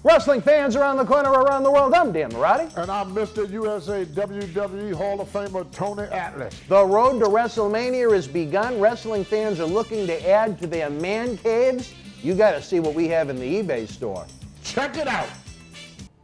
Wrestling fans around the corner, around the world, I'm Dan Marty. And I'm Mr. USA WWE Hall of Famer Tony Atlas. The road to WrestleMania has begun. Wrestling fans are looking to add to their man caves. You got to see what we have in the eBay store. Check it out.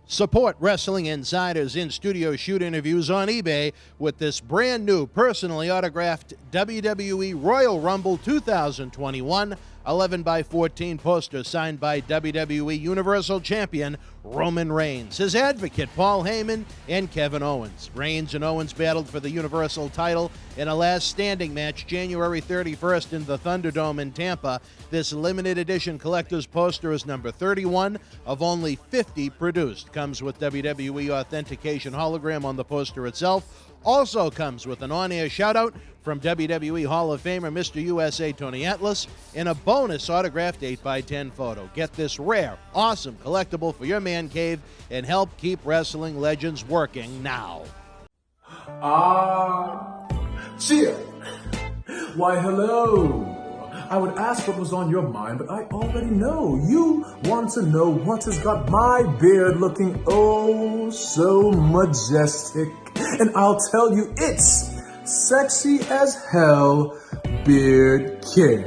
Support Wrestling Insiders in-studio shoot interviews on eBay with this brand new personally autographed WWE Royal Rumble 2021 11x14 poster signed by WWE Universal Champion Roman Reigns, his advocate Paul Heyman, and Kevin Owens. Reigns and Owens battled for the Universal title in a last standing match January 31st in the Thunderdome in Tampa. This limited edition collector's poster is number 31 of only 50 produced. Comes with WWE authentication hologram on the poster itself. Also comes with an on-air shout-out from WWE Hall of Famer Mr. USA Tony Atlas and a bonus autographed 8x10 photo. Get this rare, awesome collectible for your man cave and help keep wrestling legends working now. Cheer! Why, hello! I would ask what was on your mind, but I already know. You want to know what has got my beard looking oh so majestic. And I'll tell you, it's sexy as hell beard care.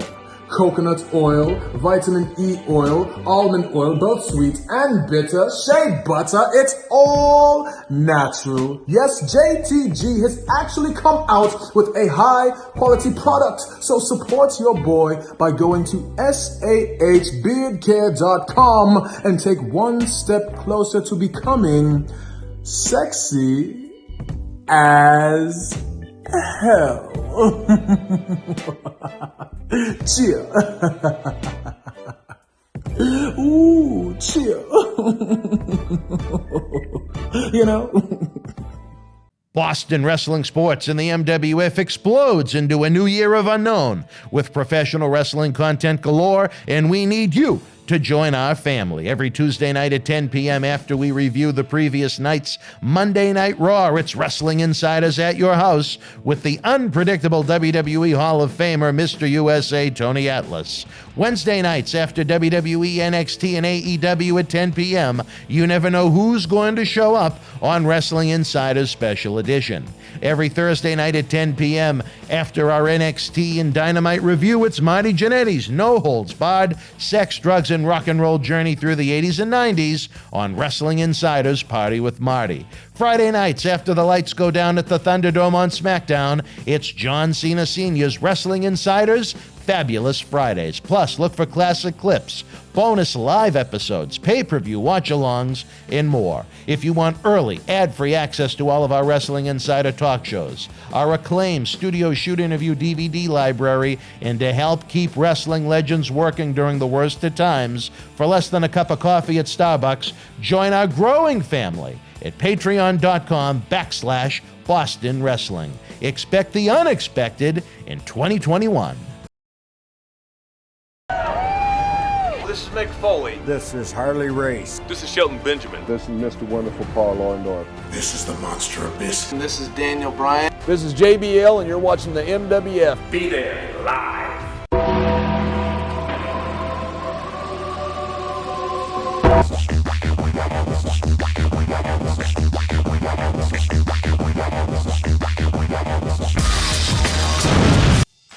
Coconut oil, vitamin E oil, almond oil, both sweet and bitter, shea butter, it's all natural. Yes, JTG has actually come out with a high quality product. So support your boy by going to sahbeardcare.com and take one step closer to becoming sexy as hell. Cheer. Ooh, cheer. You know? Boston Wrestling Sports and the MWF explodes into a new year of unknown with professional wrestling content galore, and we need you to join our family. Every Tuesday night at 10 p.m. after we review the previous night's Monday Night Raw, it's Wrestling Insiders at your house with the unpredictable WWE Hall of Famer, Mr. USA Tony Atlas. Wednesday nights after WWE, NXT, and AEW at 10 p.m., you never know who's going to show up on Wrestling Insiders Special Edition. Every Thursday night at 10 p.m. after our NXT and Dynamite review, it's Marty Jannetty's No Holds Barred Sex, Drugs, and Rock and Roll journey through the 80s and 90s on Wrestling Insiders Party with Marty. Friday nights after the lights go down at the Thunderdome on Smackdown, it's John Cena Sr.'s Wrestling Insiders Fabulous Fridays. Plus, look for classic clips, bonus live episodes, pay-per-view watch-alongs, and more. If you want early, ad-free access to all of our Wrestling Insider talk shows, our acclaimed studio shoot interview DVD library, and to help keep wrestling legends working during the worst of times, for less than a cup of coffee at Starbucks, join our growing family at patreon.com/Boston Wrestling. Expect the unexpected in 2021. This is Mick Foley. This is Harley Race. This is Shelton Benjamin. This is Mr. Wonderful Paul Orndorff. This is the Monster Abyss. And this is Daniel Bryan. This is JBL, and you're watching the MWF. Be there live.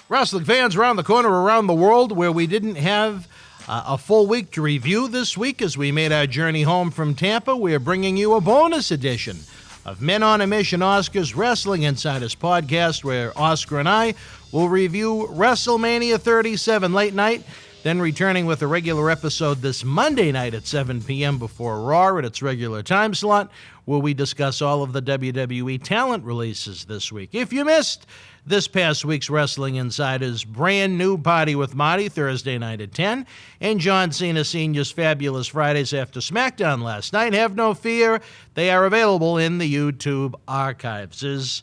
Wrestling fans around the corner, around the world, where we didn't have a full week to review this week as we made our journey home from Tampa, we are bringing you a bonus edition of Men on a Mission Oscars Wrestling Insiders podcast, where Oscar and I will review WrestleMania 37 late night, then returning with a regular episode this Monday night at 7 p.m. before Raw at its regular time slot, where we discuss all of the WWE talent releases this week. If you missed this past week's Wrestling Insiders brand new Party with Marty Thursday night at 10, and John Cena Sr.'s Fabulous Fridays after SmackDown last night, have no fear, they are available in the YouTube archives.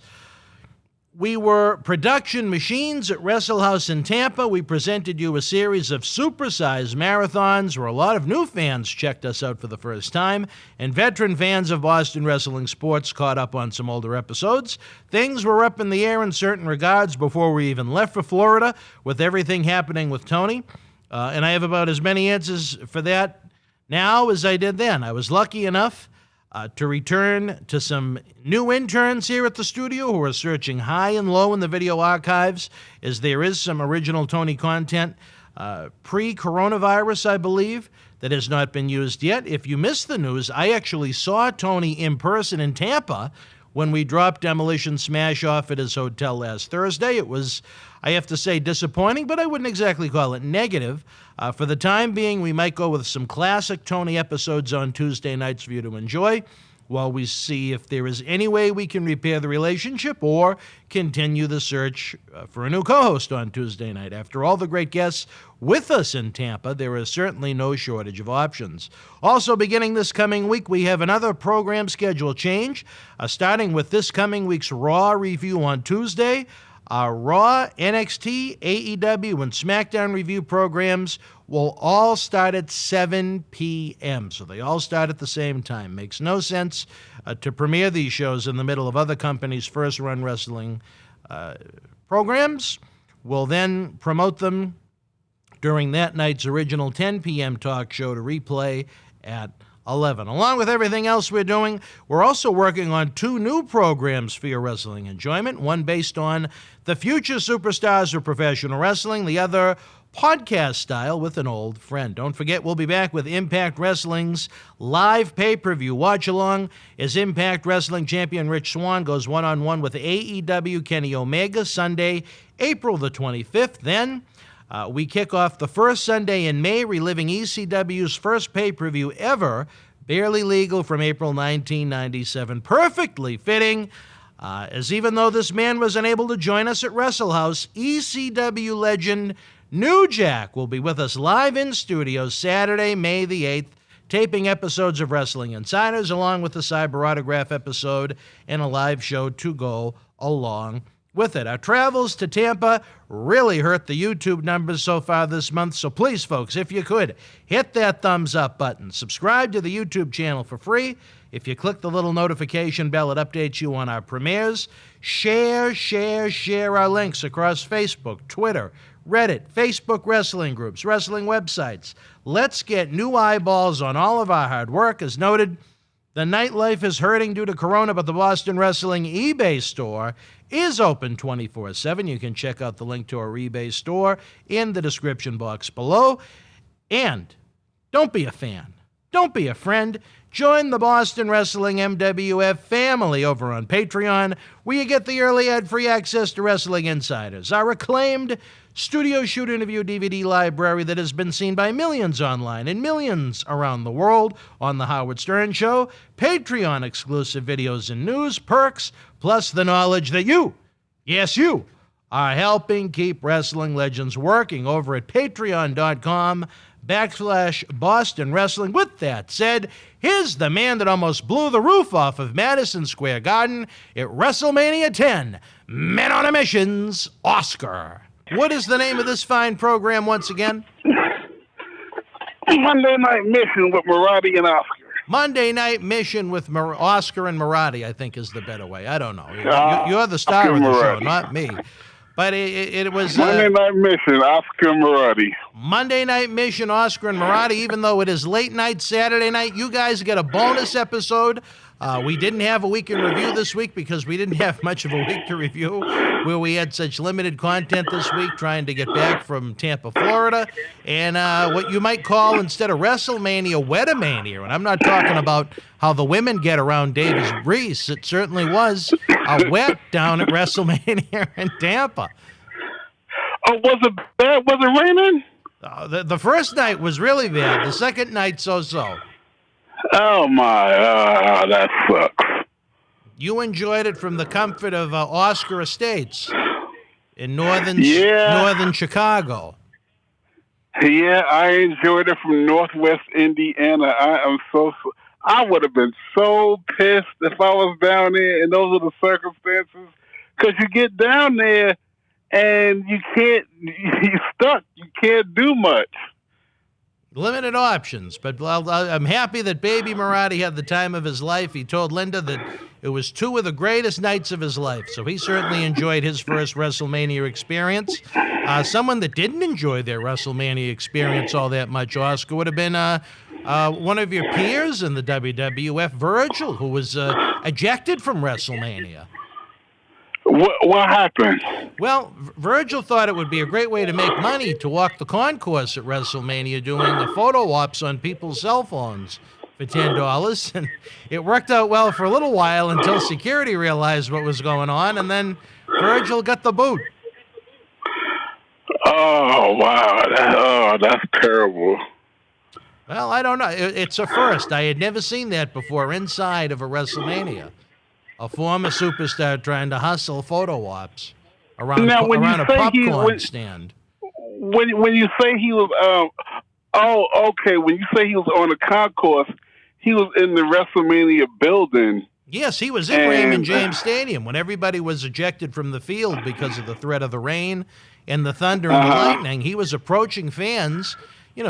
We were production machines at WrestleHouse in Tampa. We presented you a series of supersized marathons where a lot of new fans checked us out for the first time, and veteran fans of Boston wrestling sports caught up on some older episodes. Things were up in the air in certain regards before we even left for Florida, with everything happening with Tony. And I have about as many answers for that now as I did then. I was lucky enough to return to some new interns here at the studio who are searching high and low in the video archives, as there is some original Tony content pre-coronavirus, I believe, that has not been used yet. If you missed the news, I actually saw Tony in person in Tampa when we dropped Demolition Smash off at his hotel last Thursday. It was, I have to say, disappointing, but I wouldn't exactly call it negative. For the time being, we might go with some classic Tony episodes on Tuesday nights for you to enjoy, while we see if there is any way we can repair the relationship or continue the search for a new co-host on Tuesday night. After all the great guests with us in Tampa, there is certainly no shortage of options. Also, beginning this coming week, we have another program schedule change, starting with this coming week's Raw review on Tuesday. Our Raw, NXT, AEW, and Smackdown review programs will all start at 7 p.m., so they all start at the same time. Makes no sense to premiere these shows in the middle of other companies' first-run wrestling programs. We'll then promote them during that night's original 10 p.m. talk show to replay at 11. Along with everything else we're doing, we're also working on 2 new programs for your wrestling enjoyment, one based on the future superstars of professional wrestling, the other podcast style with an old friend. Don't forget, we'll be back with Impact Wrestling's live pay-per-view watch-along as Impact Wrestling champion Rich Swann goes one-on-one with AEW Kenny Omega Sunday, April the 25th. Then we kick off the first Sunday in May, reliving ECW's first pay-per-view ever, Barely Legal, from April 1997. Perfectly fitting, as even though this man was unable to join us at Wrestle House, ECW legend New Jack will be with us live in studio Saturday, May the 8th, taping episodes of Wrestling Insiders, along with the Cyber Autograph episode and a live show to go along with it. Our travels to Tampa really hurt the YouTube numbers so far this month, so please, folks, if you could, hit that thumbs up button. Subscribe to the YouTube channel for free. If you click the little notification bell, it updates you on our premieres. Share our links across Facebook, Twitter, Reddit, Facebook wrestling groups, wrestling websites. Let's get new eyeballs on all of our hard work. As noted, the nightlife is hurting due to Corona, but the Boston Wrestling eBay store is open 24/7. You can check out the link to our eBay store in the description box below. And don't be a fan. Don't be a friend. Join the Boston Wrestling MWF family over on Patreon, where you get the early ad-free access to Wrestling Insiders, our acclaimed studio shoot interview DVD library that has been seen by millions online and millions around the world on The Howard Stern Show, Patreon exclusive videos and news, perks, plus the knowledge that you, yes you, are helping keep wrestling legends working over at patreon.com/Boston Wrestling. With that said, here's the man that almost blew the roof off of Madison Square Garden at WrestleMania 10, Men on a Mission's Oscar. What is the name of this fine program once again? Monday Night Mission with Marty and Oscar. Monday Night Mission with Oscar and Marty, I think, is the better way. I don't know. You're the star of the show, not me. But it was... Monday Night Mission, Oscar and Marty. Monday Night Mission, Oscar and Marty. Even though it is late night Saturday night, you guys get a bonus episode. We didn't have a week in review this week because we didn't have much of a week to review, where we had such limited content this week trying to get back from Tampa, Florida. And what you might call, instead of WrestleMania, Wetamania. And I'm not talking about how the women get around Davis Breeze. It certainly was a wet down at WrestleMania in Tampa. Oh, was it bad? Was it raining? The first night was really bad. The second night, so-so. Oh, my. That sucks. You enjoyed it from the comfort of Oscar Estates in northern Chicago. Yeah, I enjoyed it from Northwest Indiana. I would have been so pissed if I was down there and those are the circumstances. Because you get down there and you're stuck. You can't do much. Limited options, but I'm happy that Baby Marty had the time of his life. He told Linda that it was 2 of the greatest nights of his life, so he certainly enjoyed his first WrestleMania experience. Someone that didn't enjoy their WrestleMania experience all that much, Oscar, would have been one of your peers in the WWF, Virgil, who was ejected from WrestleMania. What happened? Well, Virgil thought it would be a great way to make money to walk the concourse at WrestleMania doing the photo ops on people's cell phones for $10. And it worked out well for a little while until security realized what was going on, and then Virgil got the boot. Oh, wow. That's terrible. Well, I don't know. It's a first. I had never seen that before inside of a WrestleMania. A former superstar trying to hustle photo ops around a popcorn stand. When you say he was, okay. When you say he was on the concourse, he was in the WrestleMania building. Yes, he was in Raymond James Stadium when everybody was ejected from the field because of the threat of the rain and the thunder and the lightning. He was approaching fans,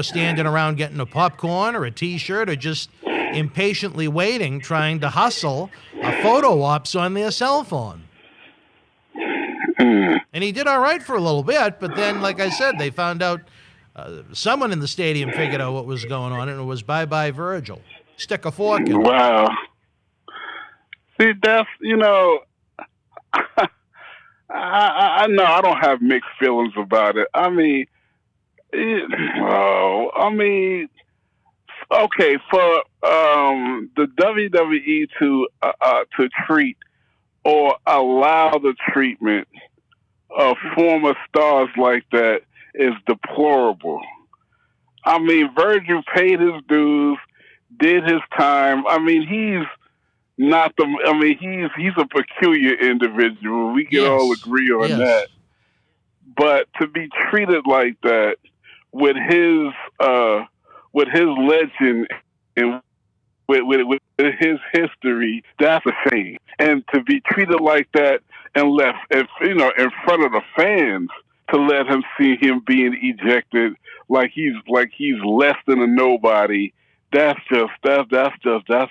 standing around getting a popcorn or a T-shirt or just impatiently waiting, trying to hustle a photo ops on their cell phone. And he did all right for a little bit, but then, like I said, they found out, someone in the stadium figured out what was going on, and it was bye-bye Virgil. Stick a fork in. Wow. See, that's, I know I don't have mixed feelings about it. Okay, for the WWE to treat or allow the treatment of former stars like that is deplorable. Virgil paid his dues, did his time. He's not he's a peculiar individual. We can all agree on that. But to be treated like that with his legend and with his history, that's a shame. And to be treated like that and left, in front of the fans, to let him see him being ejected like he's less than a nobody, that's just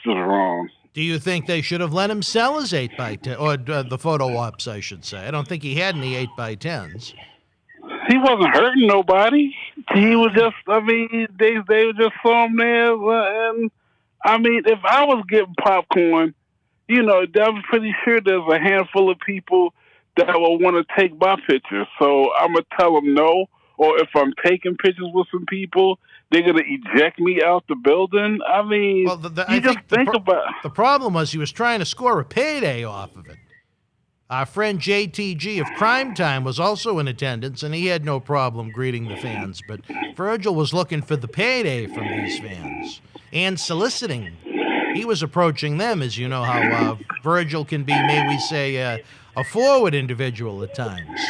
wrong. Do you think they should have let him sell his 8x10, or the photo ops, I should say? I don't think he had any 8x10s. He wasn't hurting nobody. He was just, they just saw him there. And, if I was getting popcorn, I'm pretty sure there's a handful of people that will want to take my picture. So I'm going to tell them no. Or if I'm taking pictures with some people, they're going to eject me out the building. The problem was he was trying to score a payday off of it. Our friend JTG of Crime Time was also in attendance, and he had no problem greeting the fans. But Virgil was looking for the payday from these fans and soliciting. He was approaching them, as you know how Virgil can be, may we say, a forward individual at times.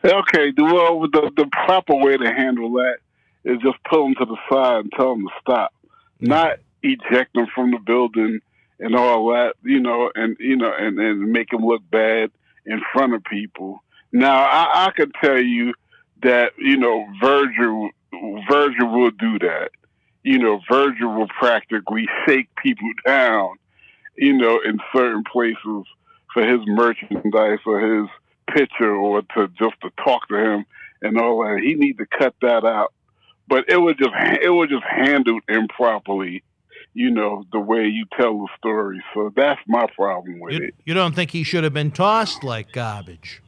Okay, the proper way to handle that is just pull them to the side and tell them to stop, not eject them from the building and all that, and make them look bad in front of people. Now, I can tell you that, Virgil will do that. Virgil will practically shake people down, in certain places for his merchandise or his picture or to talk to him and all that. He need to cut that out. But it was just handled improperly, the way you tell the story. So that's my problem with it. You don't think he should have been tossed like garbage?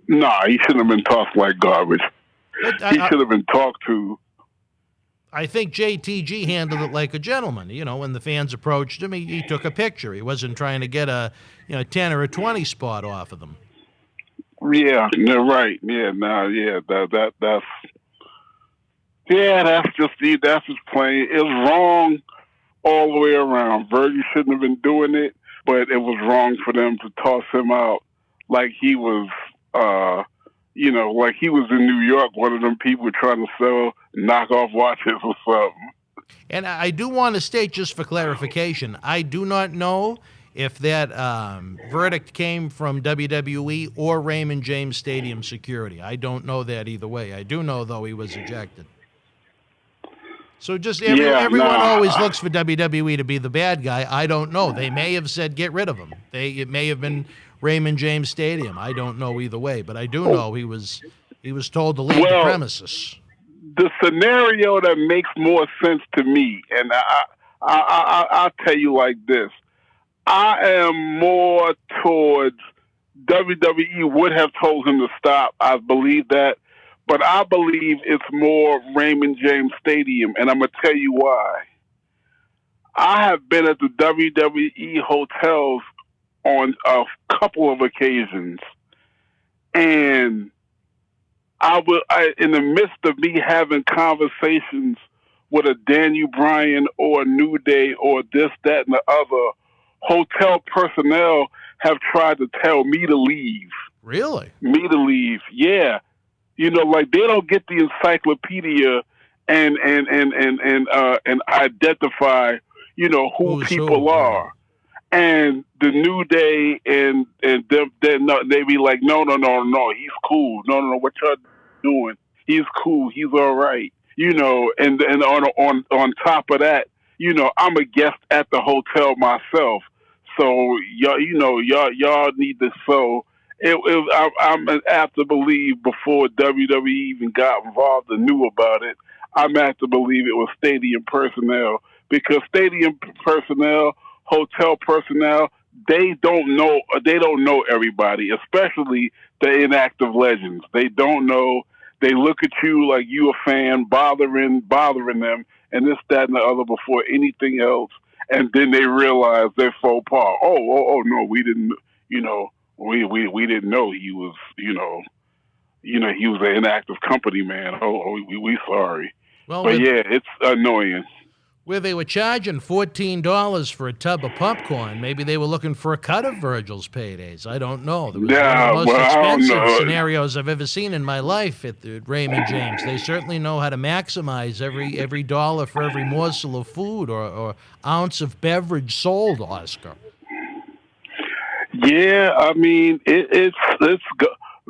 No, he shouldn't have been tossed like garbage. He should have been talked to. I think JTG handled it like a gentleman. When the fans approached him, he took a picture. He wasn't trying to get a 10 or a 20 spot off of them. Yeah, right. Yeah, that's just plain. It's wrong all the way around. Virgil shouldn't have been doing it, but it was wrong for them to toss him out like he was, like he was in New York, one of them people trying to sell knockoff watches or something. And I do want to state, just for clarification, I do not know if that verdict came from WWE or Raymond James Stadium security. I don't know that either way. I do know, though, he was ejected. So just everyone always looks for WWE to be the bad guy. I don't know. They may have said get rid of him. It may have been Raymond James Stadium. I don't know either way, but I do know he was told to leave the premises. the scenario that makes more sense to me, and I'll tell you like this. I am more towards WWE would have told him to stop. I believe that. But I believe it's more Raymond James Stadium, and I'm going to tell you why. I have been at the WWE hotels on a couple of occasions, and in the midst of me having conversations with a Daniel Bryan or a New Day or this, that, and the other, hotel personnel have tried to tell me to leave. Really? Me to leave, yeah. You know, like they don't get the encyclopedia and identify, you know, who people are. And the New Day and them, they be like, no, he's cool. No, what y'all doing? He's cool. He's all right. You know, and on top of that, you know, I'm a guest at the hotel myself. So y'all need to. So I'm apt to believe before WWE even got involved and knew about it, I'm apt to believe it was stadium personnel, because stadium personnel, hotel personnel, they don't know everybody, especially the inactive legends. They don't know. They look at you like you a fan, bothering them, and this, that, and the other before anything else. And then they realize their faux pas. Oh no, we didn't. You know, we didn't know he was. You know, he was an inactive company man. We sorry. Well, but yeah, it's annoying. Where they were charging $14 for a tub of popcorn, maybe they were looking for a cut of Virgil's paydays. I don't know. That was one of the most expensive scenarios I've ever seen in my life at Raymond James. They certainly know how to maximize every dollar for every morsel of food or ounce of beverage sold, Oscar. Yeah, I mean, it's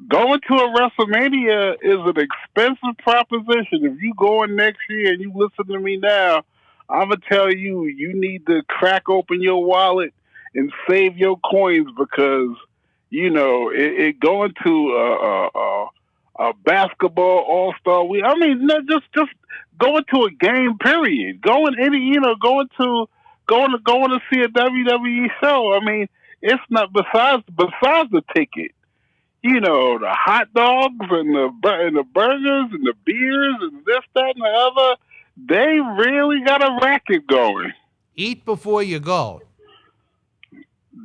going to a WrestleMania is an expensive proposition. If you go in next year and you listen to me now, I'm going to tell you, you need to crack open your wallet and save your coins, because, you know, it going to a basketball all-star week. I mean, no, just going to a game, period. Going to see a WWE show. I mean, it's not besides the ticket. You know, the hot dogs and the burgers and the beers and this, that, and the other. They really got a racket going. Eat before you go.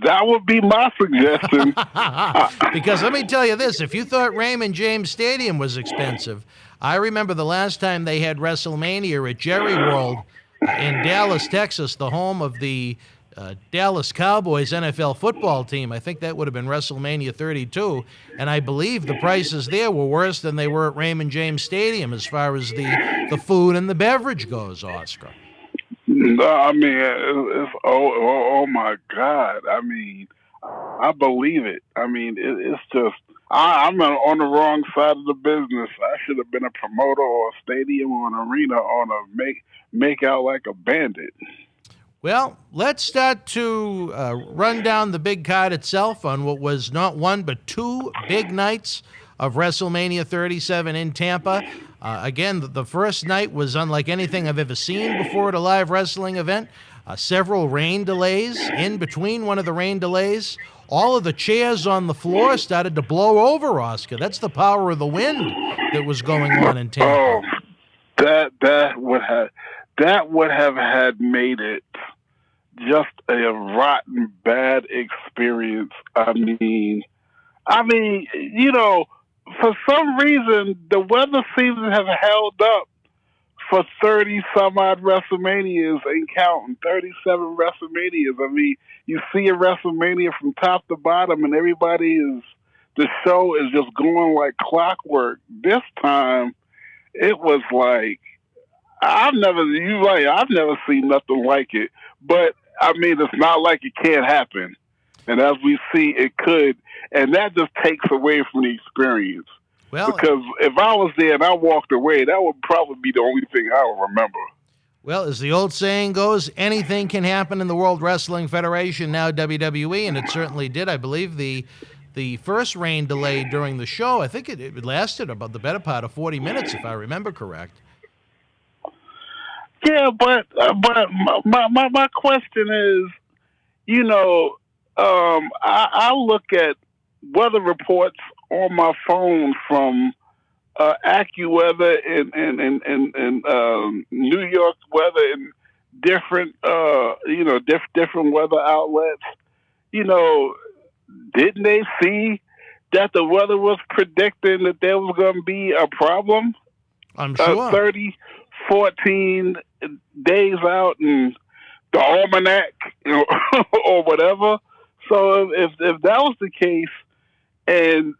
That would be my suggestion. Because let me tell you this, if you thought Raymond James Stadium was expensive, I remember the last time they had WrestleMania at Jerry World in Dallas, Texas, the home of the Dallas Cowboys NFL football team. I think that would have been WrestleMania 32, and I believe the prices there were worse than they were at Raymond James Stadium as far as the food and the beverage goes, Oscar. No, I mean, it's oh my God. I mean, I believe it. I mean, it's just, I'm on the wrong side of the business. I should have been a promoter or a stadium or an arena on a make out like a bandit. Well, let's start to run down the big card itself on what was not one but two big nights of WrestleMania 37 in Tampa. Again, the first night was unlike anything I've ever seen before at a live wrestling event. Several rain delays. In between one of the rain delays, all of the chairs on the floor started to blow over, Oscar. That's the power of the wind that was going on in Tampa. Oh, that would have had made it just a rotten bad experience. I mean, you know, for some reason the weather seems to have held up for 30 some odd WrestleManias, ain't counting, 37 WrestleManias. I mean, you see a WrestleMania from top to bottom and the show is just going like clockwork. This time it was like, I've never seen nothing like it. But I mean, it's not like it can't happen. And as we see, it could. And that just takes away from the experience. Well, because if I was there and I walked away, that would probably be the only thing I would remember. Well, as the old saying goes, anything can happen in the World Wrestling Federation, now WWE, and it certainly did. I believe the the first rain delay during the show, I think it lasted about the better part of 40 minutes, if I remember correct. Yeah, but my question is, I look at weather reports on my phone from AccuWeather and New York weather and different different weather outlets. Didn't they see that the weather was predicting that there was going to be a problem? I'm sure. 14 days out in the almanac, or whatever. So if that was the case, and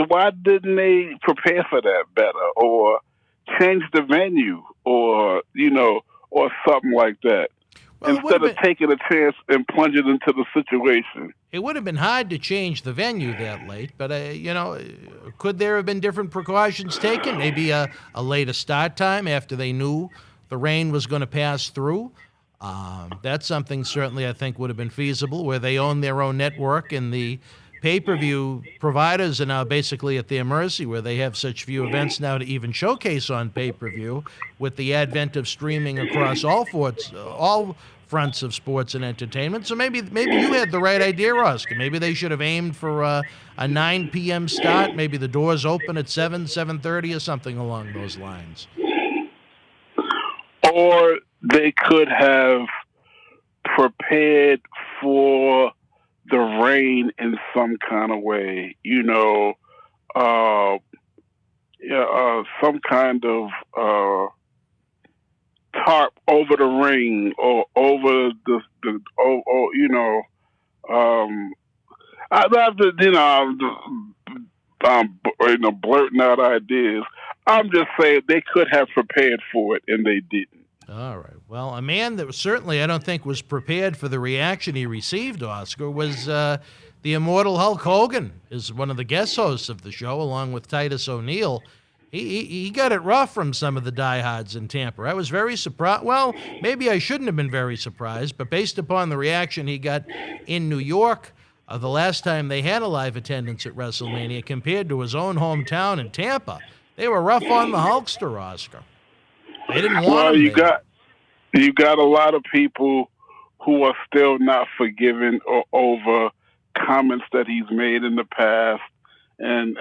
why didn't they prepare for that better, or change the venue, or or something like that, instead of taking a chance and plunging into the situation? It would have been hard to change the venue that late, but could there have been different precautions taken? Maybe a later start time after they knew the rain was going to pass through. That's something certainly I think would have been feasible, where they own their own network, and the pay-per-view providers are now basically at their mercy, where they have such few events now to even showcase on pay-per-view, with the advent of streaming across all fronts of sports and entertainment. So maybe you had the right idea, Oscar. Maybe they should have aimed for a 9 p.m. start. Maybe the doors open at 7:30, or something along those lines. Or they could have prepared for the rain in some kind of way, some kind of tarp over the ring, or over I'd have to, blurting out ideas. I'm just saying they could have prepared for it, and they didn't. All right. Well, a man that certainly I don't think was prepared for the reaction he received, Oscar, was the immortal Hulk Hogan, is one of the guest hosts of the show, along with Titus O'Neil. He got it rough from some of the diehards in Tampa. I was very surprised. Well, maybe I shouldn't have been very surprised, but based upon the reaction he got in New York the last time they had a live attendance at WrestleMania compared to his own hometown in Tampa, they were rough on the Hulkster, Oscar. They didn't want him. You got a lot of people who are still not forgiven over comments that he's made in the past, and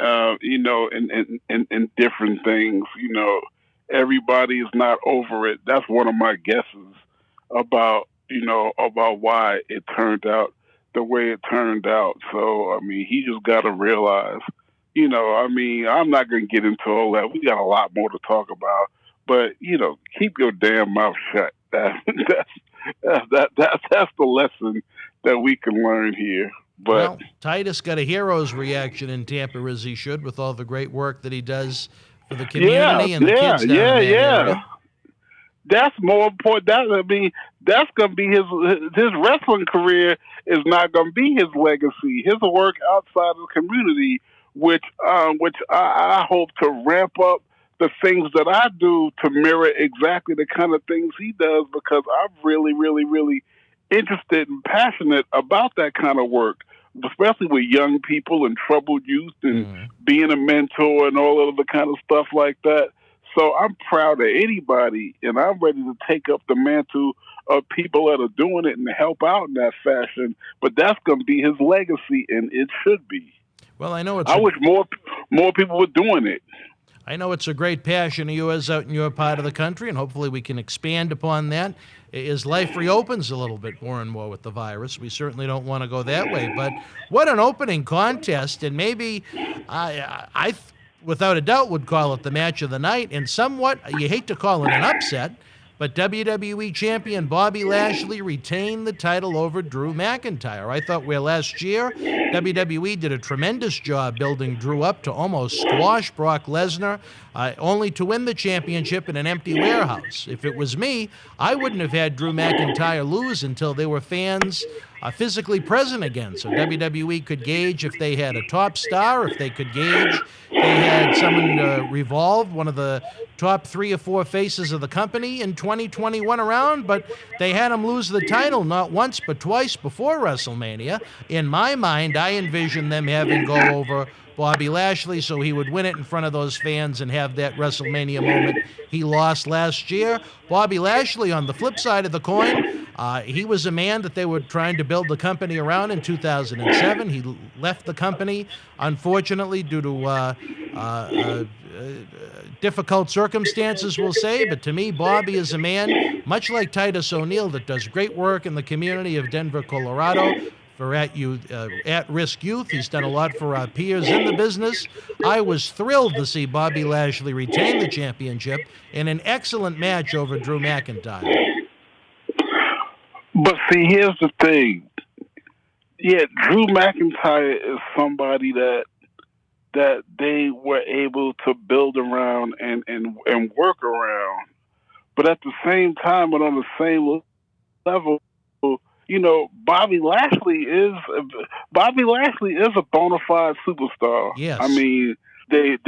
and different things. Everybody is not over it. That's one of my guesses about why it turned out the way it turned out. So he just got to realize. I'm not going to get into all that. We got a lot more to talk about. But keep your damn mouth shut. That's the lesson that we can learn here. But well, Titus got a hero's reaction in Tampa, as he should, with all the great work that he does for the community and the kids down there. Yeah. That's more important. That's going to be his wrestling career is not going to be his legacy. His work outside of the community, which I hope to ramp up the things that I do to mirror exactly the kind of things he does, because I'm really, really, really interested and passionate about that kind of work, especially with young people and troubled youth and being a mentor and all of the kind of stuff like that. So I'm proud of anybody, and I'm ready to take up the mantle of people that are doing it and help out in that fashion. But that's going to be his legacy, and it should be. Well, I know I wish more people were doing it. I know it's a great passion of yours out in your part of the country, and hopefully we can expand upon that as life reopens a little bit more and more with the virus. We certainly don't want to go that way. But what an opening contest, and maybe I without a doubt would call it the match of the night, and somewhat, you hate to call it an upset, but WWE Champion Bobby Lashley retained the title over Drew McIntyre. I thought where last year WWE did a tremendous job building Drew up to almost squash Brock Lesnar, only to win the championship in an empty warehouse. If it was me, I wouldn't have had Drew McIntyre lose until there were fans physically present again. So WWE could gauge if they had a top star, if they could gauge they had someone revolve, one of the top 3 or 4 faces of the company in 2021 around, but they had him lose the title not once but twice before WrestleMania. In my mind, I envision them having go over Bobby Lashley so he would win it in front of those fans and have that WrestleMania moment he lost last year. Bobby Lashley, on the flip side of the coin, he was a man that they were trying to build the company around in 2007. He left the company, unfortunately, due to difficult circumstances, we'll say. But to me, Bobby is a man, much like Titus O'Neil, that does great work in the community of Denver, Colorado, for at-risk youth. He's done a lot for our peers in the business. I was thrilled to see Bobby Lashley retain the championship in an excellent match over Drew McIntyre. But see, here's the thing. Yeah, Drew McIntyre is somebody that they were able to build around and work around. But at the same time, and on the same level, you know, Bobby Lashley is a bona fide superstar. Yes. I mean, they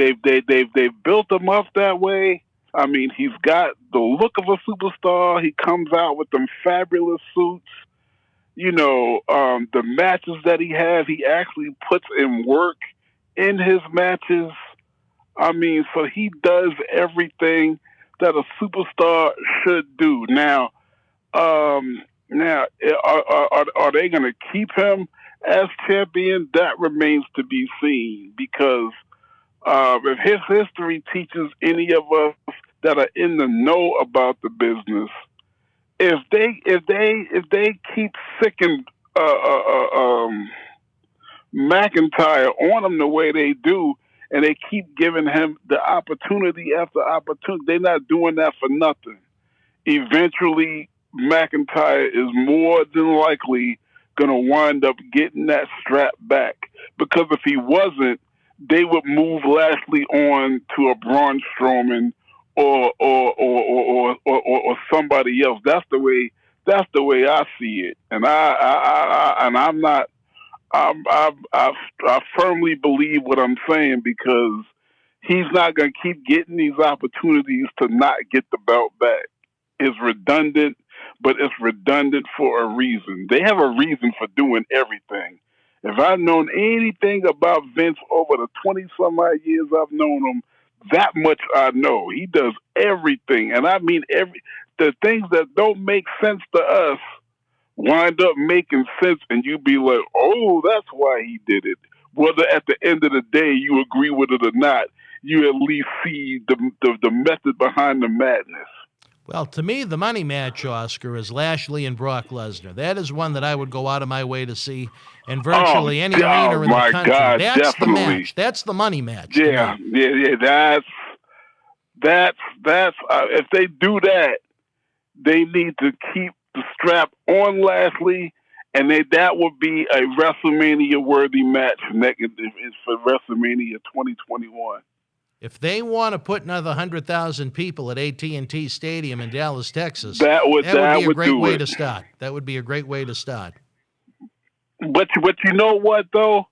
built him up that way. I mean, he's got the look of a superstar. He comes out with them fabulous suits. You know, the matches that he has, he actually puts in work in his matches. I mean, so he does everything that a superstar should do. Now, are they going to keep him as champion? That remains to be seen, because if his history teaches any of us that are in the know about the business, if they keep sicking McIntyre on him the way they do, and they keep giving him the opportunity after opportunity, they're not doing that for nothing. Eventually, McIntyre is more than likely going to wind up getting that strap back, because if he wasn't, they would move Lashley on to a Braun Strowman or somebody else. That's the way I see it, and I firmly believe what I'm saying, because he's not going to keep getting these opportunities to not get the belt back. It's redundant, but it's redundant for a reason. They have a reason for doing everything. If I've known anything about Vince over the 20-some-odd years I've known him, that much I know. He does everything. And I mean, the things that don't make sense to us wind up making sense, and you be like, oh, that's why he did it. Whether at the end of the day you agree with it or not, you at least see the method behind the madness. Well, to me, the money match, Oscar, is Lashley and Brock Lesnar. That is one that I would go out of my way to see in virtually any arena in the country. God, that's definitely. the match. That's the money match. Yeah. That's if they do that, they need to keep the strap on Lashley, and that would be a WrestleMania worthy match for WrestleMania 2021. If they want to put another 100,000 people at AT&T Stadium in Dallas, Texas, that would be a great way to start. That would be a great way to start. But you know what, though?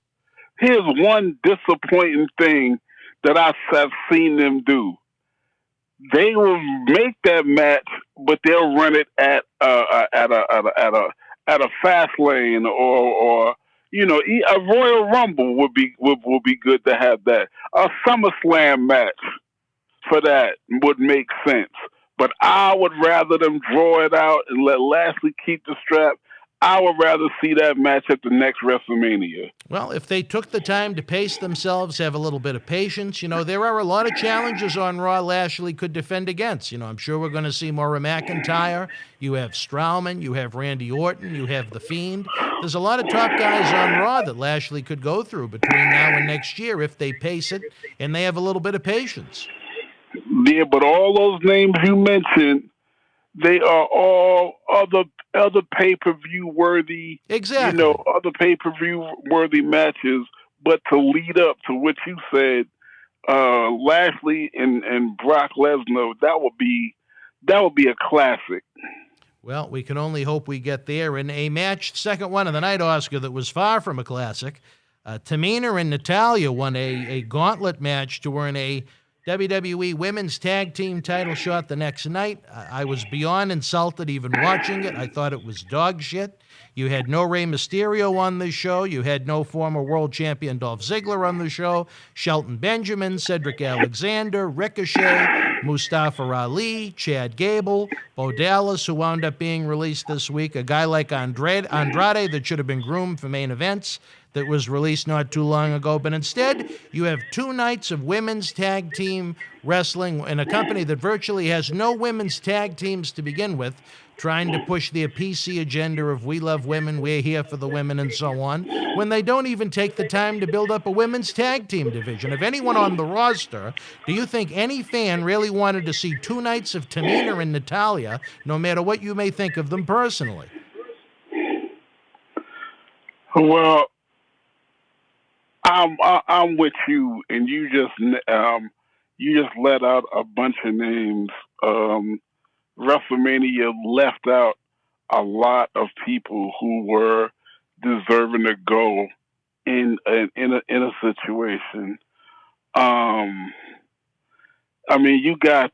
Here's one disappointing thing that I've seen them do. They will make that match, but they'll run it at a fast lane or you know, a Royal Rumble would be good to have that. A SummerSlam match for that would make sense. But I would rather them draw it out and let Lashley keep the strap. I would rather see that match at the next WrestleMania. Well, if they took the time to pace themselves, have a little bit of patience, you know, there are a lot of challenges on Raw Lashley could defend against. You know, I'm sure we're going to see more of McIntyre. You have Strowman, you have Randy Orton, you have The Fiend. There's a lot of top guys on Raw that Lashley could go through between now and next year if they pace it and they have a little bit of patience. Yeah, but all those names you mentioned, they are all other pay-per-view worthy, exactly. You know, other pay-per-view worthy matches. But to lead up to what you said, Lashley and Brock Lesnar, that would be a classic. Well, we can only hope we get there. In a match, second one of the night, Oscar, that was far from a classic, Tamina and Natalya won a gauntlet match to earn a WWE Women's Tag Team title shot the next night. I was beyond insulted even watching it. I thought it was dog shit. You had no Rey Mysterio on the show. You had no former world champion Dolph Ziggler on the show. Shelton Benjamin, Cedric Alexander, Ricochet, Mustafa Ali, Chad Gable, Bo Dallas, who wound up being released this week, a guy like Andrade that should have been groomed for main events that was released not too long ago. But instead, you have 2 nights of women's tag team wrestling in a company that virtually has no women's tag teams to begin with, trying to push their PC agenda of we love women, we're here for the women, and so on, when they don't even take the time to build up a women's tag team division. Of anyone on the roster, do you think any fan really wanted to see 2 nights of Tamina and Natalya, no matter what you may think of them personally? Well, I'm with you, and you just let out a bunch of names. WrestleMania left out a lot of people who were deserving to go in a situation. I mean, you got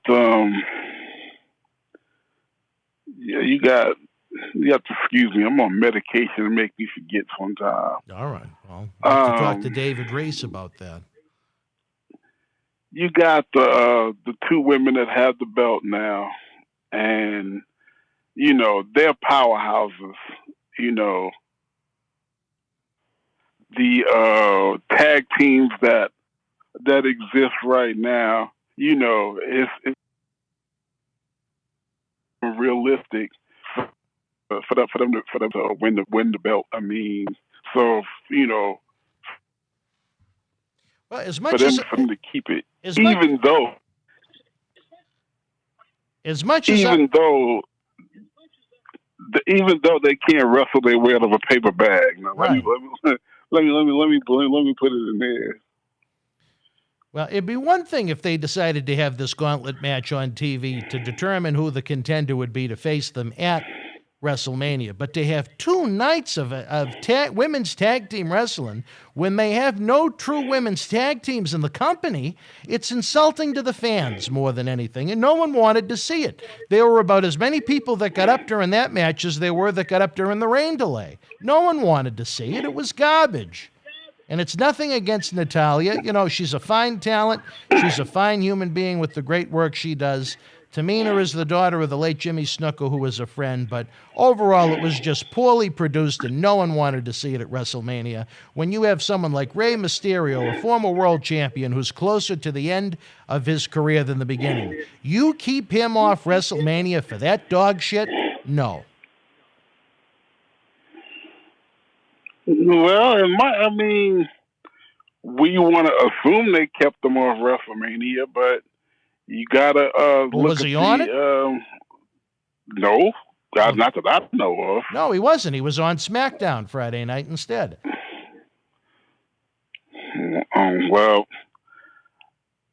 you have to excuse me. I'm on medication to make me forget sometimes. All right. Well, I have to talk to David Reese about that. You got the 2 women that have the belt now, and they're powerhouses. The tag teams that exist right now. It's realistic for them to win the belt. I mean, so well, as for much them, as for them to keep it, as even much, though as much as even though they can't wrestle their way out of a paper bag. Now, right. Let me put it in there. Well, it'd be one thing if they decided to have this gauntlet match on TV to determine who the contender would be to face them at WrestleMania, but to have 2 nights of women's tag team wrestling when they have no true women's tag teams in the company, it's insulting to the fans more than anything, and no one wanted to see it. There were about as many people that got up during that match as there were that got up during the rain delay. No one wanted to see it. It was garbage. And it's nothing against Natalya. She's a fine talent. She's a fine human being with the great work she does. Tamina is the daughter of the late Jimmy Snuka, who was a friend. But overall, it was just poorly produced, and no one wanted to see it at WrestleMania. When you have someone like Rey Mysterio, a former world champion who's closer to the end of his career than the beginning, you keep him off WrestleMania for that dog shit? No. Well, we want to assume they kept them off WrestleMania, but you gotta look was he on it? No, not that I know of. No, he wasn't. He was on Smackdown Friday night instead. Well,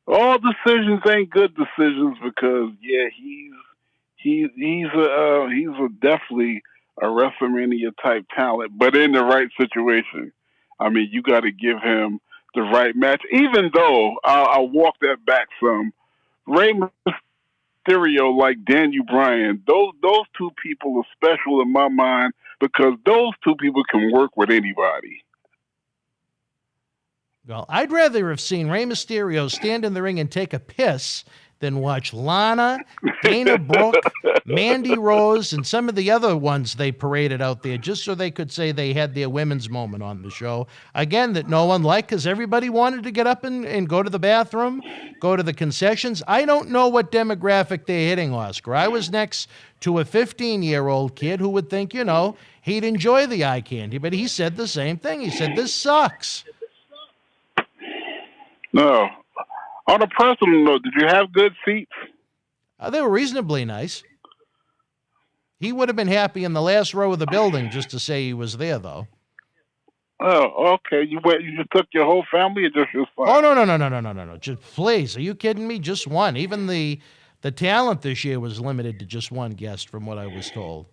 all decisions ain't good decisions because he's definitely a WrestleMania type talent, but in the right situation. I mean, you got to give him the right match. Even though I'll walk that back some, Rey Mysterio, like Daniel Bryan, those 2 people are special in my mind because those 2 people can work with anybody. Well, I'd rather have seen Rey Mysterio stand in the ring and take a piss than watch Lana, Dana Brooke, Mandy Rose, and some of the other ones they paraded out there just so they could say they had their women's moment on the show. Again, that no one liked because everybody wanted to get up and go to the bathroom, go to the concessions. I don't know what demographic they're hitting, Oscar. I was next to a 15-year-old kid who would think, he'd enjoy the eye candy, but he said the same thing. He said, this sucks. No. On a personal note, did you have good seats? They were reasonably nice. He would have been happy in the last row of the building just to say he was there, though. Oh, okay. You just took your whole family or just your son? Oh, no. Just please. Are you kidding me? Just one. Even the The talent this year was limited to just one guest, from what I was told.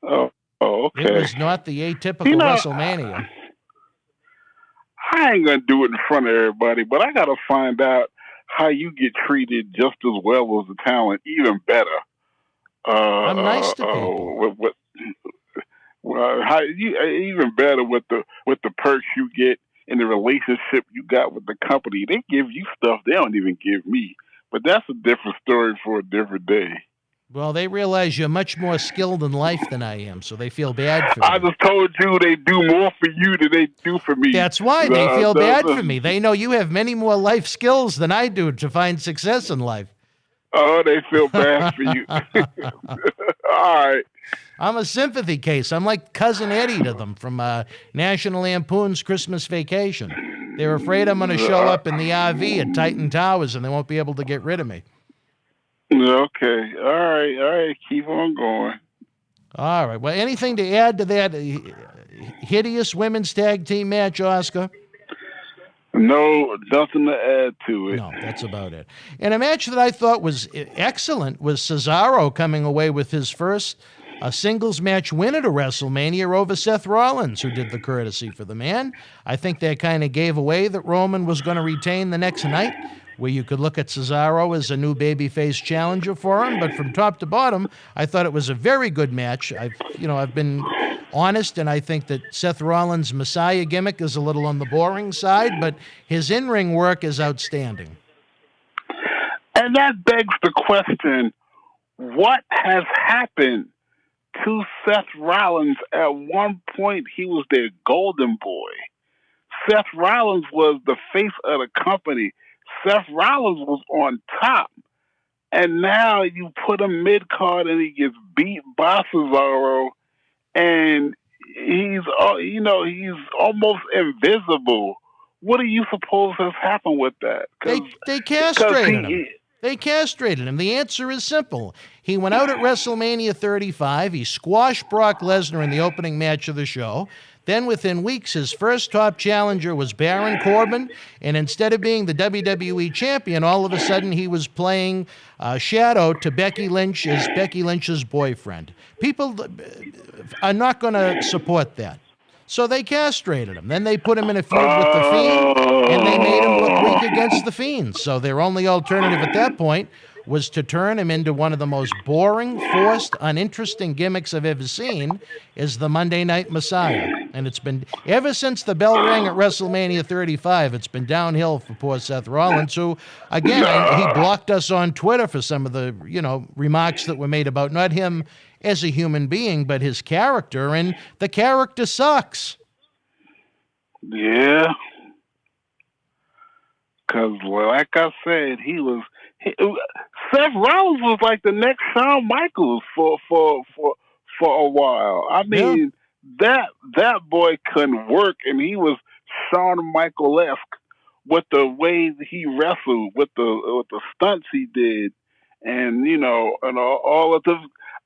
Oh, okay. It was not the atypical WrestleMania. I ain't gonna do it in front of everybody, but I gotta find out how you get treated just as well as the talent, even better. I'm nice to people. How you even better with the perks you get in the relationship you got with the company. They give you stuff they don't even give me, but that's a different story for a different day. Well, they realize you're much more skilled in life than I am, so they feel bad for me. I just told you they do more for you than they do for me. That's why they feel bad for me. They know you have many more life skills than I do to find success in life. Oh, they feel bad for you. All right. I'm a sympathy case. I'm like Cousin Eddie to them from National Lampoon's Christmas Vacation. They're afraid I'm going to show up in the RV at Titan Towers and they won't be able to get rid of me. Okay. All right. Keep on going. All right. Well, anything to add to that hideous women's tag team match, Oscar? No, nothing to add to it. No, that's about it. And a match that I thought was excellent was Cesaro coming away with his first singles match win at a WrestleMania over Seth Rollins, who did the courtesy for the man. I think that kind of gave away that Roman was going to retain the next night, where you could look at Cesaro as a new babyface challenger for him. But from top to bottom, I thought it was a very good match. I've been honest, and I think that Seth Rollins' Messiah gimmick is a little on the boring side, but his in-ring work is outstanding. And that begs the question, what has happened to Seth Rollins? At one point, he was their golden boy. Seth Rollins was the face of the company. Seth Rollins was on top. And now you put him mid-card and he gets beat by Cesaro. And he's almost invisible. What do you suppose has happened with that? They castrated him. They castrated him. The answer is simple. He went out at WrestleMania 35. He squashed Brock Lesnar in the opening match of the show. Then within weeks, his first top challenger was Baron Corbin. And instead of being the WWE champion, all of a sudden he was playing shadow to Becky Lynch as Becky Lynch's boyfriend. People are not going to support that. So they castrated him. Then they put him in a feud with The Fiend, and they made him look weak against The Fiend. So their only alternative at that point was to turn him into one of the most boring, forced, uninteresting gimmicks I've ever seen, is the Monday Night Messiah. And it's been, ever since the bell rang at WrestleMania 35, it's been downhill for poor Seth Rollins, who, again, he blocked us on Twitter for some of the, remarks that were made about not him as a human being, but his character, and the character sucks. Yeah. Because, like I said, Seth Rollins was like the next Shawn Michaels for a while. I mean, that boy couldn't work, and he was Shawn Michaels-esque with the way he wrestled, with the stunts he did, and and all of the.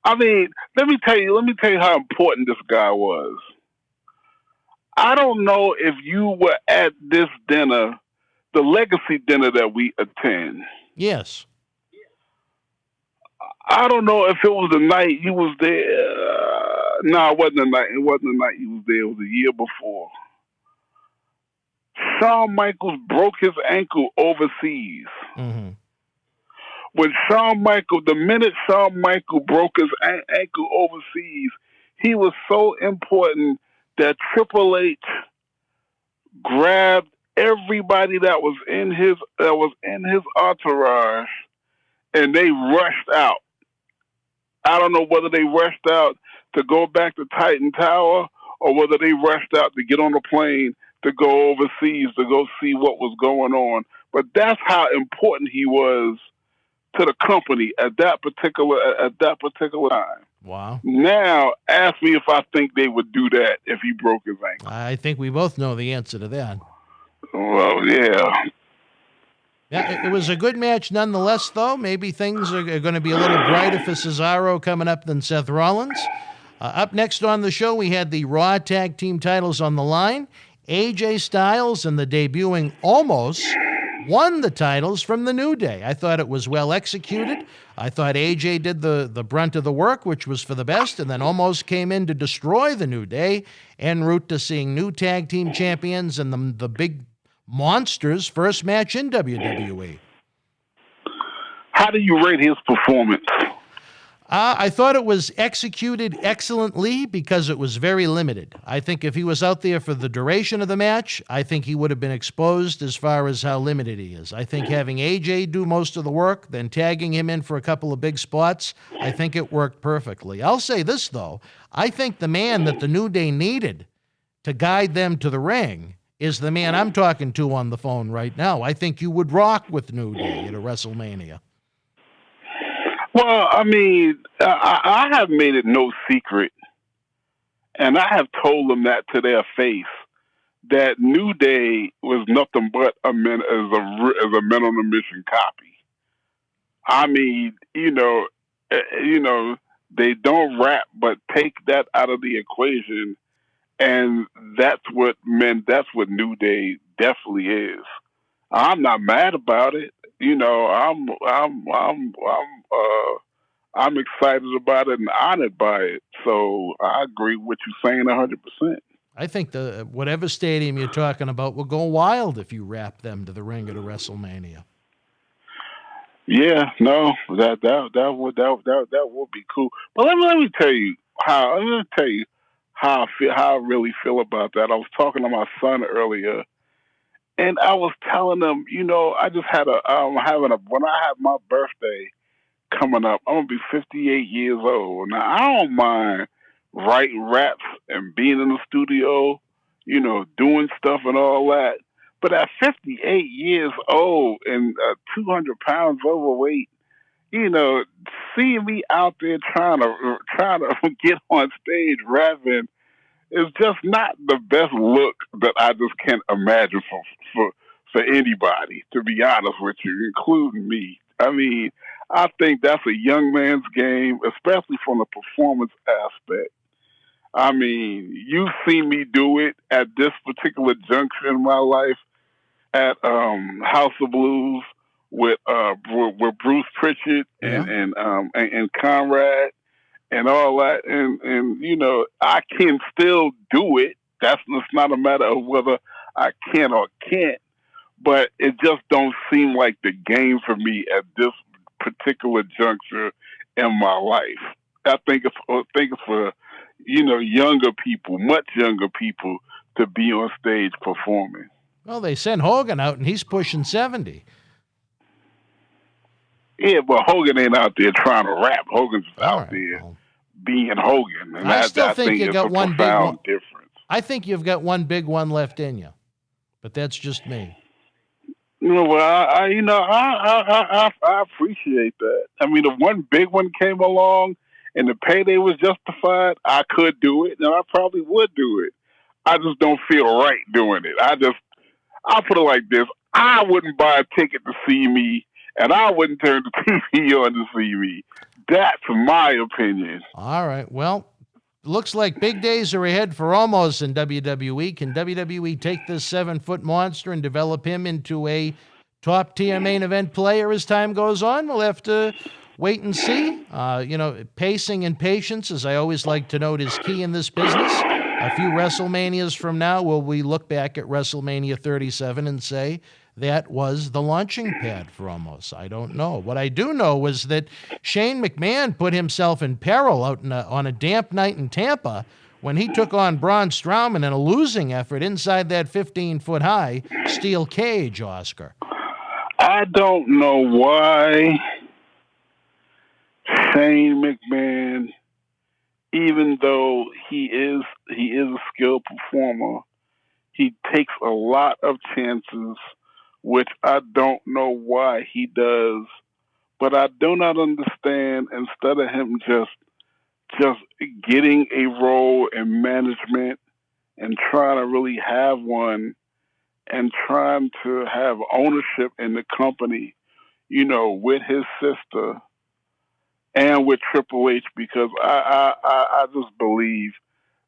I mean, let me tell you how important this guy was. I don't know if you were at this dinner, the legacy dinner that we attend. Yes. I don't know if it was the night you was there. No, it wasn't the night. It wasn't the night you was there. It was the year before. Shawn Michaels broke his ankle overseas. Mm-hmm. When the minute Shawn Michaels broke his ankle overseas, he was so important that Triple H grabbed everybody that was in his entourage, and they rushed out. I don't know whether they rushed out to go back to Titan Tower or whether they rushed out to get on a plane to go overseas to go see what was going on. But that's how important he was to the company at that particular time. Wow. Now, ask me if I think they would do that if he broke his ankle. I think we both know the answer to that. Well, yeah. Yeah, it was a good match nonetheless, though. Maybe things are going to be a little brighter for Cesaro coming up than Seth Rollins. Up next on the show, we had the Raw Tag Team titles on the line. AJ Styles and the debuting almost won the titles from the New Day. I thought it was well executed. I thought AJ did the brunt of the work, which was for the best, and then almost came in to destroy the New Day en route to seeing new tag team champions and the big monsters' first match in WWE. How do you rate his performance? I thought it was executed excellently because it was very limited. I think if he was out there for the duration of the match, I think he would have been exposed as far as how limited he is. I think having AJ do most of the work, then tagging him in for a couple of big spots, I think it worked perfectly. I'll say this, though. I think the man that the New Day needed to guide them to the ring is the man I'm talking to on the phone right now. I think you would rock with New Day at a WrestleMania. Well, I mean, I have made it no secret, and I have told them that to their face, that New Day was nothing but a men on a mission copy. I mean, they don't rap, but take that out of the equation, and that's what New Day definitely is. I'm not mad about it. I'm excited about it and honored by it. So I agree with you saying 100%. I think whatever stadium you're talking about will go wild if you wrap them to the ring at a WrestleMania. Yeah, no, that would be cool. But let me tell you how I really feel about that. I was talking to my son earlier. And I was telling them, I just had when I have my birthday coming up, I'm going to be 58 years old. Now, I don't mind writing raps and being in the studio, doing stuff and all that. But at 58 years old and 200 pounds overweight, seeing me out there trying to get on stage rapping, it's just not the best look that I just can't imagine for anybody, to be honest with you, including me. I mean, I think that's a young man's game, especially from the performance aspect. I mean, you've seen me do it at this particular juncture in my life at House of Blues with Bruce Pritchard and Conrad. And all that, and I can still do it. It's not a matter of whether I can or can't, but it just don't seem like the game for me at this particular juncture in my life. I think it's for younger people, much younger people, to be on stage performing. Well, they sent Hogan out, and he's pushing 70. Yeah, but Hogan ain't out there trying to rap. Hogan's out there being Hogan. And I still think you got one big one. Difference. I think you've got one big one left in you, but that's just me. Well, I appreciate that. I mean, if one big one came along and the payday was justified, I could do it, and I probably would do it. I just don't feel right doing it. I'll put it like this. I wouldn't buy a ticket to see me, and I wouldn't turn the TV on to see me. That's my opinion. All right. Well, looks like big days are ahead for Omos in WWE. Can WWE take this 7-foot monster and develop him into a top-tier main event player as time goes on? We'll have to wait and see. Pacing and patience, as I always like to note, is key in this business. A few WrestleManias from now, will we look back at WrestleMania 37 and say, that was the launching pad for Omos? I don't know. What I do know was that Shane McMahon put himself in peril out on a damp night in Tampa when he took on Braun Strowman in a losing effort inside that 15-foot-high steel cage, Oscar. I don't know why Shane McMahon, even though he is a skilled performer, he takes a lot of chances, which I don't know why he does, but I do not understand, instead of him just getting a role in management and trying to really have one and trying to have ownership in the company, with his sister and with Triple H, because I just believe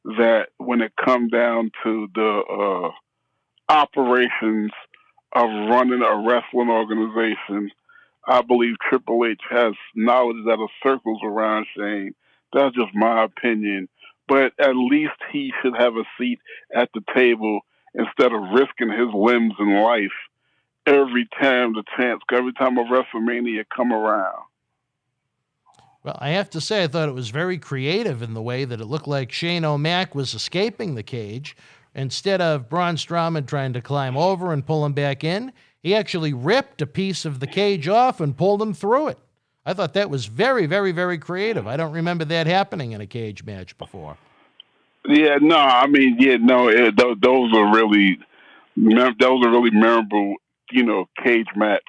that when it comes down to the operations of running a wrestling organization. I believe Triple H has knowledge that circles around Shane. That's just my opinion. But at least he should have a seat at the table instead of risking his limbs and life every time every time a WrestleMania come around. Well, I have to say, I thought it was very creative in the way that it looked like Shane O'Mac was escaping the cage. Instead of Braun Strowman trying to climb over and pull him back in, he actually ripped a piece of the cage off and pulled him through it. I thought that was very, very, very creative. I don't remember that happening in a cage match before. Yeah, no, I mean, those are really memorable, cage match,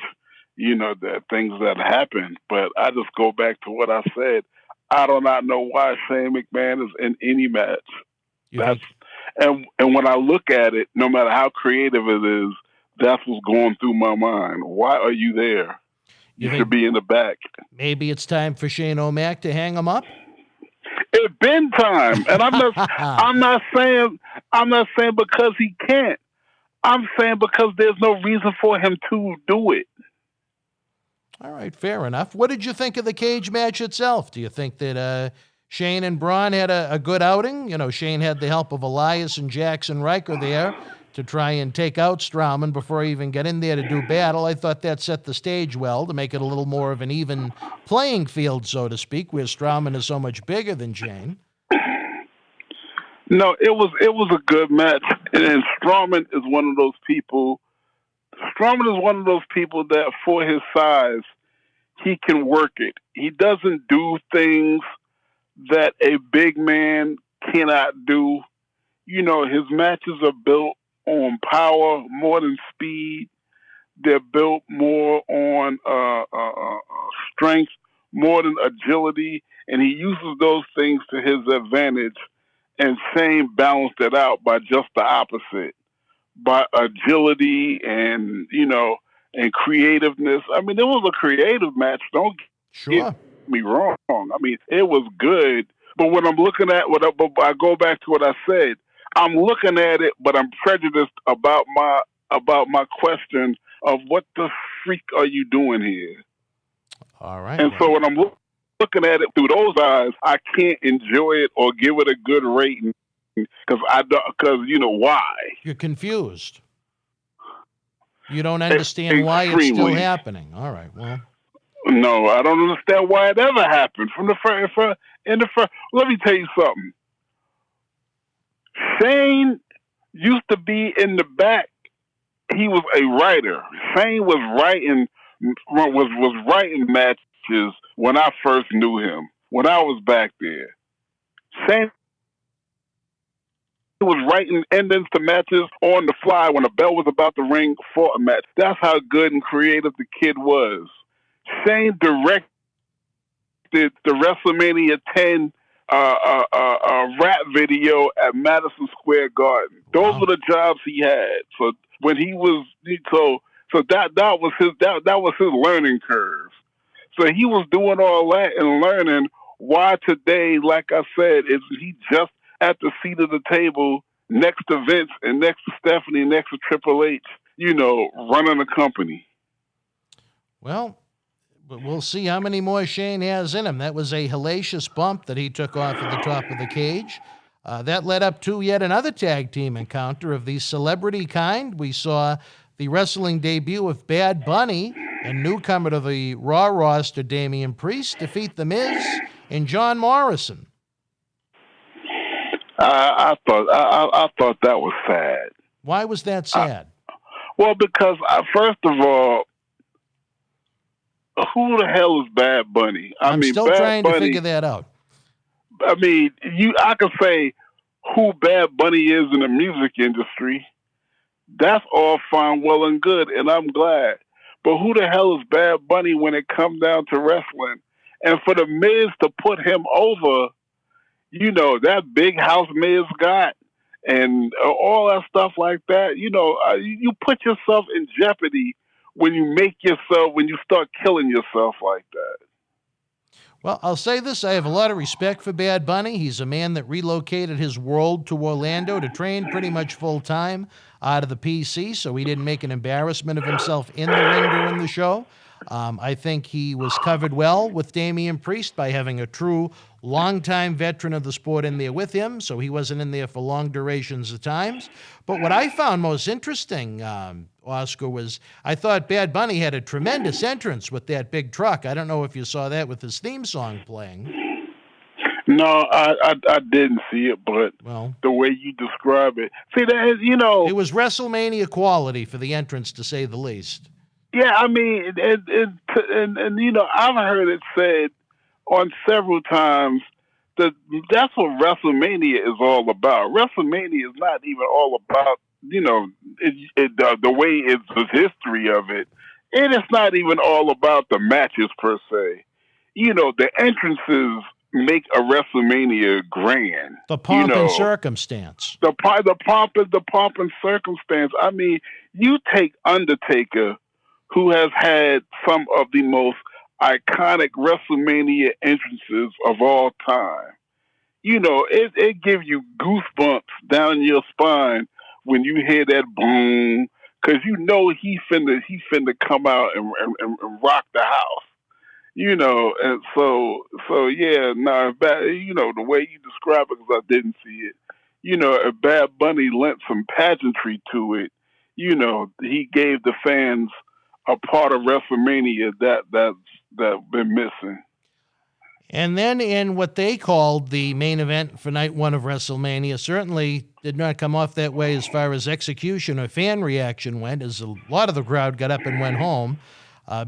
the things that happen. But I just go back to what I said. I do not know why Shane McMahon is in any match. And when I look at it, no matter how creative it is, that's what's going through my mind. Why are you there? You should be in the back. Maybe it's time for Shane O'Mac to hang him up. It's been time, and I'm not saying because he can't. I'm saying because there's no reason for him to do it. All right, fair enough. What did you think of the cage match itself? Do you think that Shane and Braun had a good outing? Shane had the help of Elias and Jackson Riker there to try and take out Strowman before he even got in there to do battle. I thought that set the stage well to make it a little more of an even playing field, so to speak, where Strowman is so much bigger than Shane. No, it was a good match, and Strowman is one of those people. Strowman is one of those people that, for his size, he can work it. He doesn't do things that a big man cannot do. His matches are built on power more than speed. They're built more on strength more than agility, and he uses those things to his advantage. And Shane balanced it out by just the opposite, by agility and and creativeness. I mean, it was a creative match. Don't get me wrong. I mean, it was good. But when I'm looking at I go back to what I said. I'm looking at it, but I'm prejudiced about my question of what the freak are you doing here? All right. And so when I'm looking at it through those eyes, I can't enjoy it or give it a good rating because why? You're confused. You don't understand why it's still happening. All right. Well. No, I don't understand why it ever happened from the first. Let me tell you something. Shane used to be in the back. He was a writer. Shane was writing matches when I first knew him. When I was back there, Shane was writing endings to matches on the fly when a bell was about to ring for a match. That's how good and creative the kid was. Shane directed the WrestleMania 10 rap video at Madison Square Garden. Those were the jobs he had. So when he was that was his learning curve. So he was doing all that and learning. Why today, like I said, is he just at the seat of the table next to Vince and next to Stephanie, next to Triple H, running the company. Well, but we'll see how many more Shane has in him. That was a hellacious bump that he took off at the top of the cage. That led up to yet another tag team encounter of the celebrity kind. We saw the wrestling debut of Bad Bunny and newcomer to the Raw roster, Damian Priest, defeat The Miz and John Morrison. I thought that was sad. Why was that sad? Well, because first of all, who the hell is Bad Bunny? I'm still trying to figure that out. I mean, I could say who Bad Bunny is in the music industry. That's all fine, well, and good, and I'm glad. But who the hell is Bad Bunny when it comes down to wrestling? And for the Miz to put him over, that big house Miz got, and all that stuff like that, you put yourself in jeopardy when you start killing yourself like that. Well, I'll say this. I have a lot of respect for Bad Bunny. He's a man that relocated his world to Orlando to train pretty much full-time out of the PC, so he didn't make an embarrassment of himself in the ring during the show. I think he was covered well with Damian Priest by having a true longtime veteran of the sport in there with him, so he wasn't in there for long durations of times. But what I found most interesting, Oscar, was I thought Bad Bunny had a tremendous entrance with that big truck. I don't know if you saw that with his theme song playing. No, I didn't see it, but the way you describe it, see that is, it was WrestleMania quality for the entrance, to say the least. Yeah, I mean, and I've heard it said on several times that that's what WrestleMania is all about. WrestleMania is not even all about, the way it's the history of it. And it's not even all about the matches per se. The entrances make a WrestleMania grand. The pomp and circumstance. The pomp and circumstance. I mean, you take Undertaker, who has had some of the most iconic WrestleMania entrances of all time. It gives you goosebumps down your spine when you hear that boom, because he finna come out and rock the house. And so yeah, the way you describe it, because I didn't see it. If Bad Bunny lent some pageantry to it, he gave the fans a part of WrestleMania that's been missing. And then in what they called the main event for night one of WrestleMania, certainly did not come off that way as far as execution or fan reaction went, as a lot of the crowd got up and went home.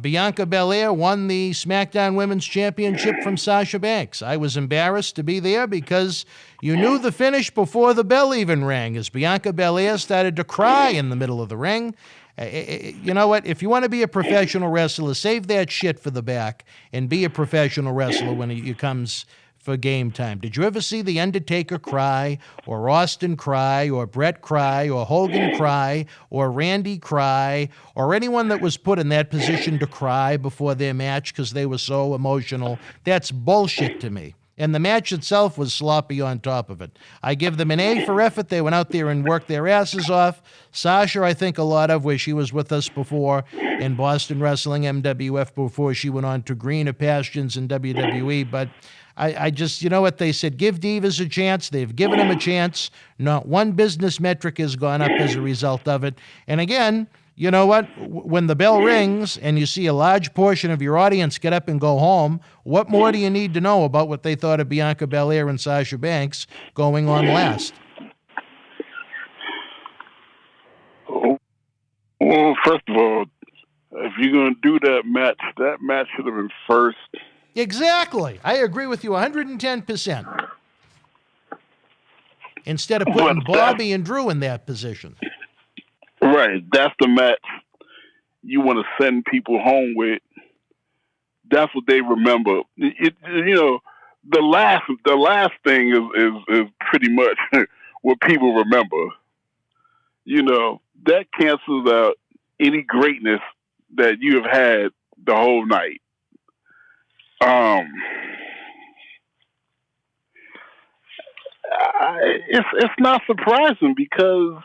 Bianca Belair won the SmackDown Women's Championship from Sasha Banks. I was embarrassed to be there because you knew the finish before the bell even rang, as Bianca Belair started to cry in the middle of the ring. You know what? If you want to be a professional wrestler, save that shit for the back and be a professional wrestler when it comes for game time. Did you ever see The Undertaker cry, or Austin cry, or Brett cry, or Hogan cry, or Randy cry, or anyone that was put in that position to cry before their match because they were so emotional? That's bullshit to me. And the match itself was sloppy on top of it. I give them an A for effort. They went out there and worked their asses off. Sasha, I think a lot of, where she was with us before in Boston Wrestling, MWF, before she went on to greener pastures in WWE. But I just, what they said, give divas a chance. They've given them a chance. Not one business metric has gone up as a result of it. And again, you know what? When the bell rings and you see a large portion of your audience get up and go home, what more do you need to know about what they thought of Bianca Belair and Sasha Banks going on last? Well, first of all, if you're going to do that match should have been first. Exactly. I agree with you 110%. Instead of putting Bobby and Drew in that position. Right. That's the match you want to send people home with. That's what they remember. The last thing is pretty much what people remember. That cancels out any greatness that you have had the whole night. It's not surprising because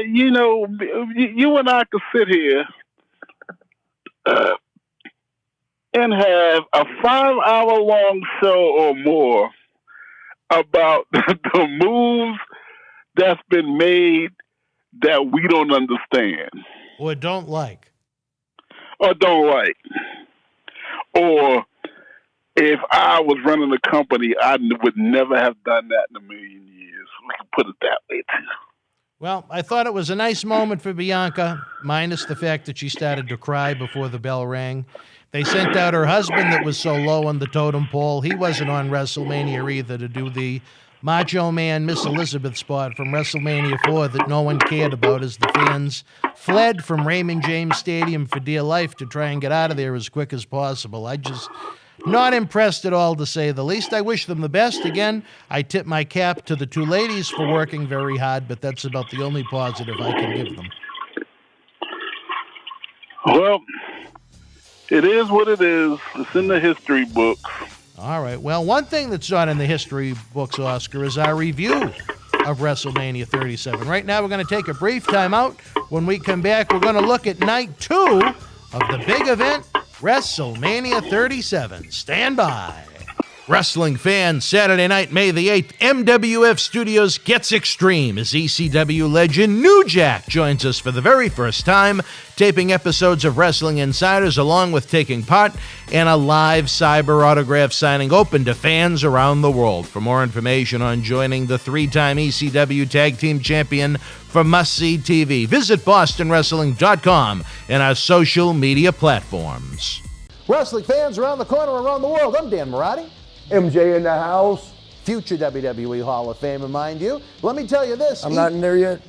you and I could sit here and have a 5-hour-long show or more about the moves that's been made that we don't understand. Or don't like. Or don't like. Or if I was running a company, I would never have done that in a million years. We can put it that way, too. Well, I thought it was a nice moment for Bianca, minus the fact that she started to cry before the bell rang. They sent out her husband that was so low on the totem pole. He wasn't on WrestleMania either to do the Macho Man Miss Elizabeth spot from WrestleMania 4 that no one cared about as the fans fled from Raymond James Stadium for dear life to try and get out of there as quick as possible. I just not impressed at all, to say the least. I wish them the best. Again, I tip my cap to the two ladies for working very hard, but that's about the only positive I can give them. Well, It is what it is. It's in the history books. All right. Well, one thing that's not in the history books, Oscar, is our review of WrestleMania 37. Right now, we're going to take a brief time out. When we come back, we're going to look at night 2 of the big event, WrestleMania 37. Stand by. Wrestling fans, Saturday night, May the 8th, MWF Studios gets extreme as ECW legend New Jack joins us for the very first time, taping episodes of Wrestling Insiders along with taking part in a live cyber autograph signing open to fans around the world. For more information on joining the 3-time ECW Tag Team Champion for Must-See TV, visit BostonWrestling.com and our social media platforms. Wrestling fans around the corner, around the world, I'm Dan Marty. MJ in the house. Future WWE Hall of Famer, mind you. Let me tell you this. I'm not in there yet.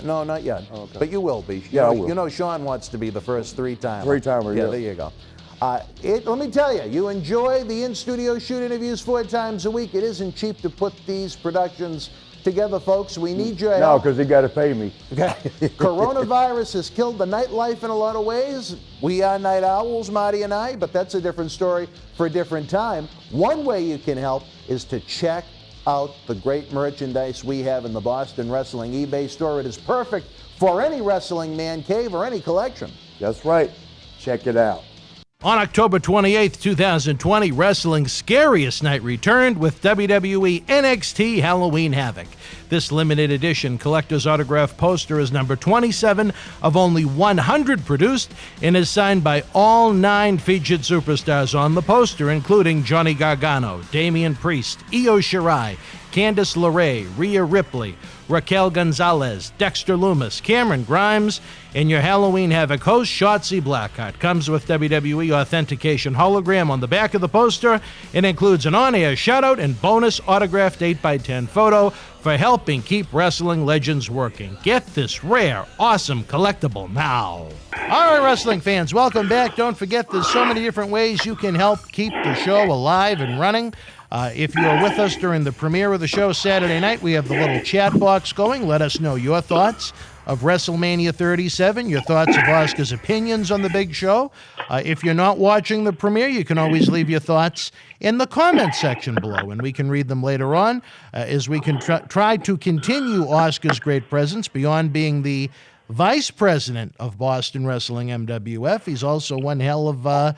No, not yet. Okay. But you will be. Yeah, I will. You know Sean wants to be the first 3-timer. 3-timer, Yeah, yeah. there you go. Let me tell you, you enjoy the in-studio shoot interviews 4 times a week. It isn't cheap to put these productions together, folks. We need your No, help. because he got to pay me. Okay. Coronavirus has killed the nightlife in a lot of ways. We are night owls, Marty and I, but that's a different story for a different time. One way you can help is to check out the great merchandise we have in the Boston Wrestling eBay store. It is perfect for any wrestling man cave or any collection. That's right. Check it out. On October 28th, 2020, Wrestling's Scariest Night returned with WWE NXT Halloween Havoc. This limited edition collector's autograph poster is number 27 of only 100 produced and is signed by all 9 featured superstars on the poster, including Johnny Gargano, Damian Priest, Io Shirai, Candice LeRae, Rhea Ripley, Raquel Gonzalez, Dexter Lumis, Cameron Grimes, and your Halloween Havoc host, Shotzi Blackheart. Comes with WWE authentication hologram on the back of the poster. It includes an on-air shout-out and bonus autographed 8x10 photo for helping keep wrestling legends working. Get this rare, awesome collectible now. All right, wrestling fans, welcome back. Don't forget there's so many different ways you can help keep the show alive and running. If you are with us during the premiere of the show Saturday night, we have the little chat box going. Let us know your thoughts of WrestleMania 37, your thoughts of Oscar's opinions on the big show. If you're not watching the premiere, you can always leave your thoughts in the comment section below, and we can read them later on as we can try to continue Oscar's great presence beyond being the vice president of Boston Wrestling MWF. He's also one hell of a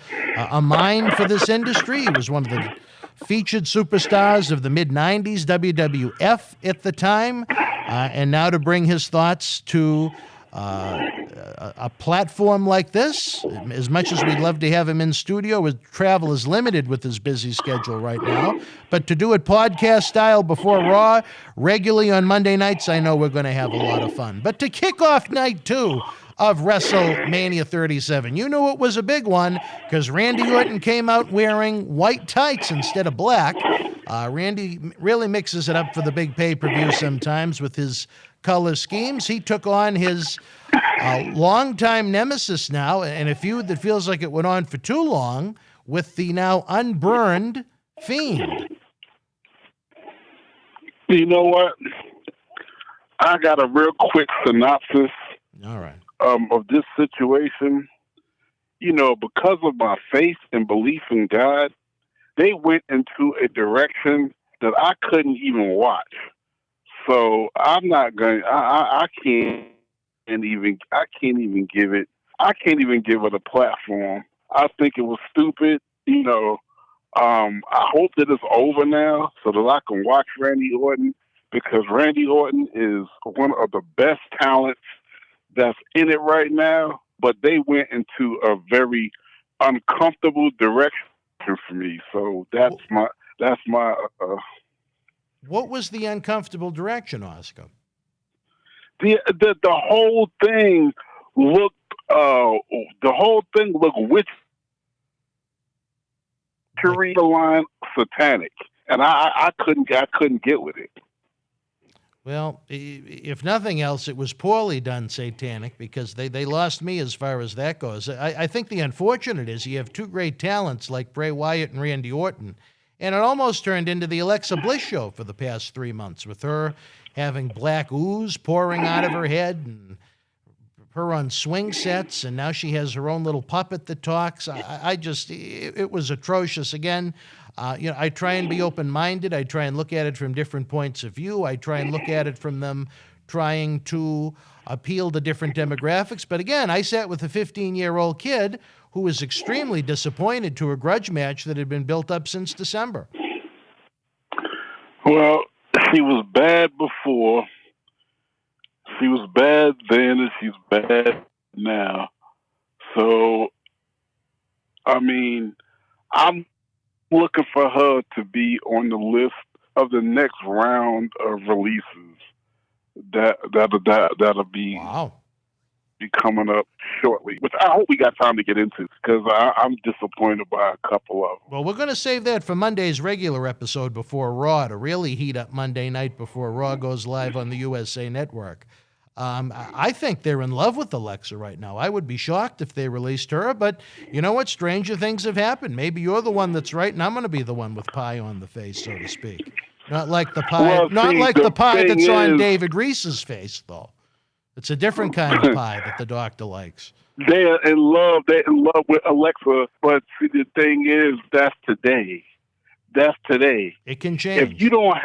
mind for this industry. He was one of the featured superstars of the mid-90s WWF at the time, and now to bring his thoughts to a platform like this, as much as we'd love to have him in studio, his travel is limited with his busy schedule right now, but to do it podcast style before Raw, regularly on Monday nights, I know we're going to have a lot of fun. But to kick off night 2 of WrestleMania 37. You knew it was a big one because Randy Orton came out wearing white tights instead of black. Randy really mixes it up for the big pay-per-view sometimes with his color schemes. He took on his longtime nemesis now, and a feud that feels like it went on for too long, with the now unburned Fiend. You know what? I got a real quick synopsis. All right. Of this situation. You know, because of my faith and belief in God, they went into a direction that I couldn't even watch. So I'm not going. I can't even give it a platform. I think it was stupid. You know, I hope that it's over now so that I can watch Randy Orton, because Randy Orton is one of the best talents that's in it right now, but they went into a very uncomfortable direction for me. So that's my. What was the uncomfortable direction, Oscar? The whole thing looked witchery line satanic, and I couldn't get with it. Well, if nothing else, it was poorly done satanic, because they lost me as far as that goes. I think the unfortunate is you have 2 great talents like Bray Wyatt and Randy Orton, and it almost turned into the Alexa Bliss show for the past 3 months, with her having black ooze pouring out of her head and her on swing sets, and now she has her own little puppet that talks. It was atrocious. Again, I try and be open-minded. I try and look at it from different points of view. I try and look at it from them trying to appeal to different demographics. But again, I sat with a 15-year-old kid who was extremely disappointed to a grudge match that had been built up since December. Well, she was bad before. She was bad then, and she's bad now. So, I mean, I'm looking for her to be on the list of the next round of releases that'll be coming up shortly, which I hope we got time to get into, because I'm disappointed by a couple of them. Well, we're going to save that for Monday's regular episode before Raw, to really heat up Monday night before Raw goes live on the USA Network. I think they're in love with Alexa right now. I would be shocked if they released her, but you know what? Stranger things have happened. Maybe you're the one that's right, and I'm going to be the one with pie on the face, so to speak. Not like the pie, the pie that's on David Reese's face, though. It's a different kind of pie that the doctor likes. They're in love. They're in love with Alexa, but see, the thing is, that's today. That's today. It can change. If you don't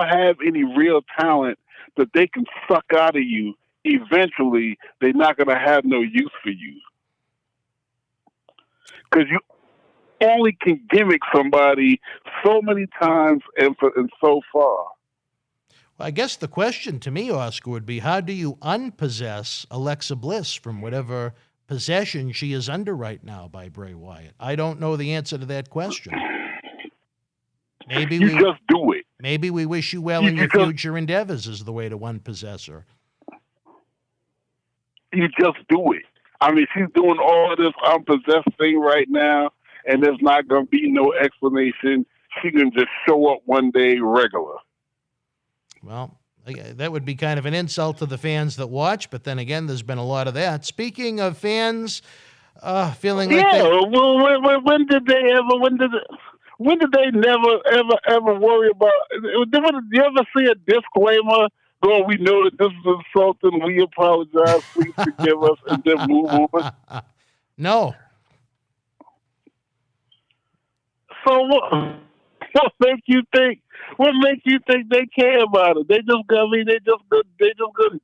have any real talent that they can suck out of you, eventually they're not going to have no use for you, because you only can gimmick somebody so many times and so far. Well, I guess the question to me, Oscar, would be, how do you unpossess Alexa Bliss from whatever possession she is under right now by Bray Wyatt? I don't know the answer to that question. Maybe you just do it. Maybe we wish you well in your future endeavors is the way to unpossess her. You just do it. I mean, she's doing all of this unpossessed thing right now, and there's not going to be no explanation. She can just show up one day regular. Well, that would be kind of an insult to the fans that watch, but then again, there's been a lot of that. Speaking of fans feeling like well, when did they never ever worry about? Did you ever see a disclaimer going, "We know that this is insulting. We apologize. Please forgive us," and then move on? No. So what makes you think? What makes you think they care about it? They just gonna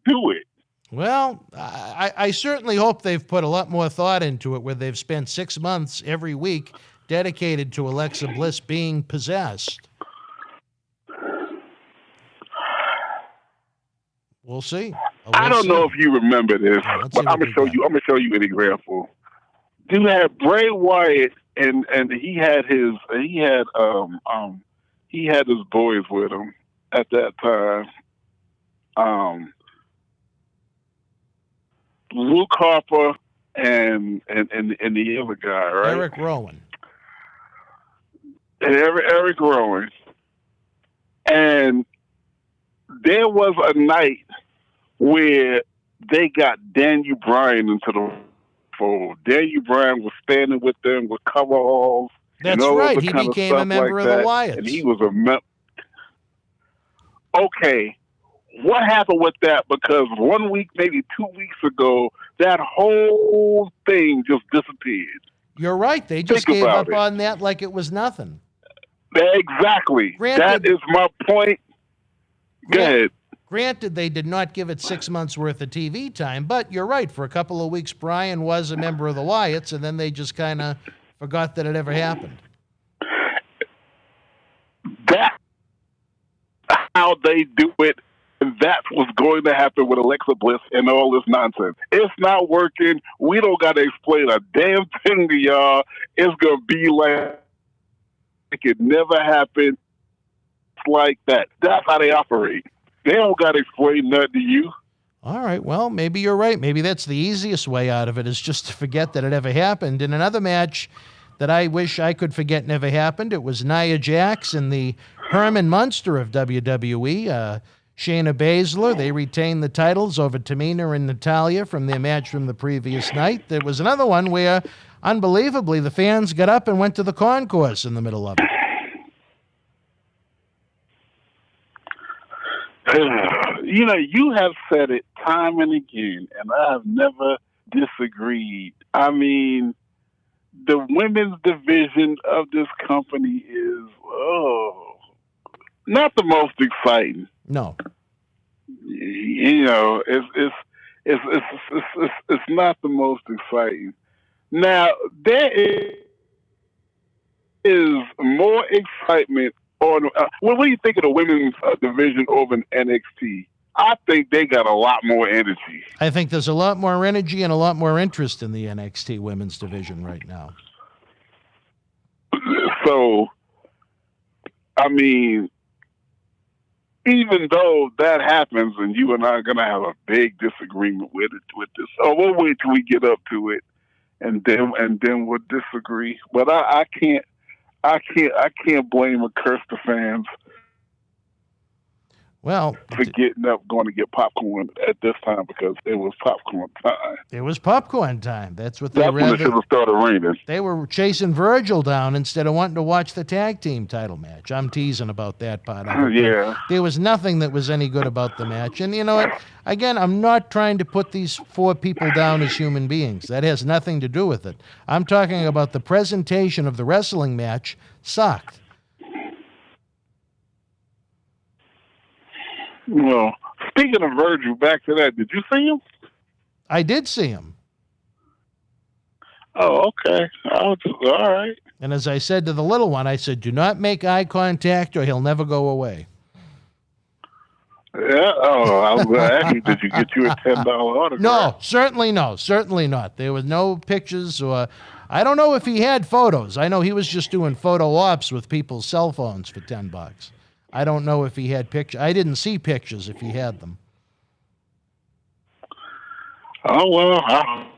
do it. Well, I certainly hope they've put a lot more thought into it, where they've spent 6 months every week dedicated to Alexa Bliss being possessed. We'll see. I don't know if you remember this, but I'm gonna show you. I'm gonna show you an example. You had Bray Wyatt, and he had his boys with him at that time. Luke Harper and the other guy, right? Eric Rowan. Eric Rowan. And there was a night where they got Daniel Bryan into the fold. Daniel Bryan was standing with them with coveralls. That's right. He became a member of the Wyatts. And he was a member. Okay. What happened with that? Because 1 week, maybe 2 weeks ago, that whole thing just disappeared. You're right. They just gave up on that like it was nothing. Exactly. That is my point. Go ahead. Granted, they did not give it 6 months worth of TV time, but you're right. For a couple of weeks, Bryan was a member of the Wyatts, and then they just kind of forgot that it ever happened. That's how they do it. And that's what's going to happen with Alexa Bliss and all this nonsense. It's not working. We don't got to explain a damn thing to y'all. It's going to be like it never happened. It's like that. That's how they operate. They don't got to explain nothing to you. All right. Well, maybe you're right. Maybe that's the easiest way out of it, is just to forget that it ever happened. In another match that I wish I could forget never happened, it was Nia Jax and the Herman Munster of WWE. Shayna Baszler, they retained the titles over Tamina and Natalya from their match from the previous night. There was another one where, unbelievably, the fans got up and went to the concourse in the middle of it. You have said it time and again, and I have never disagreed. I mean, the women's division of this company is not the most exciting. No. It's not the most exciting. Now there is more excitement on. What do you think of the women's division over in NXT? I think they got a lot more energy. I think there's a lot more energy and a lot more interest in the NXT women's division right now. So, I mean, even though that happens, and you and I are going to have a big disagreement with this, we'll wait till we get up to it, and then we'll disagree. But I can't blame or curse the fans. Well, for getting up, going to get popcorn at this time because it was popcorn time. It was popcorn time. That's what they That's when it should have started raining. They were chasing Virgil down instead of wanting to watch the tag team title match. I'm teasing about that part of it. Yeah. There was nothing that was any good about the match. And you know what? Again, I'm not trying to put these four people down as human beings. That has nothing to do with it. I'm talking about the presentation of the wrestling match sucked. Well, speaking of Virgil, back to that, did you see him? I did see him. Oh, okay. All right. And as I said to the little one, I said, do not make eye contact or he'll never go away. Yeah. Oh, I was going to ask you, did you get you a $10 autograph? No, certainly no. Certainly not. There was no pictures or I don't know if he had photos. I know he was just doing photo ops with people's cell phones for $10. I don't know if he had pictures. I didn't see pictures if he had them. Oh, well, I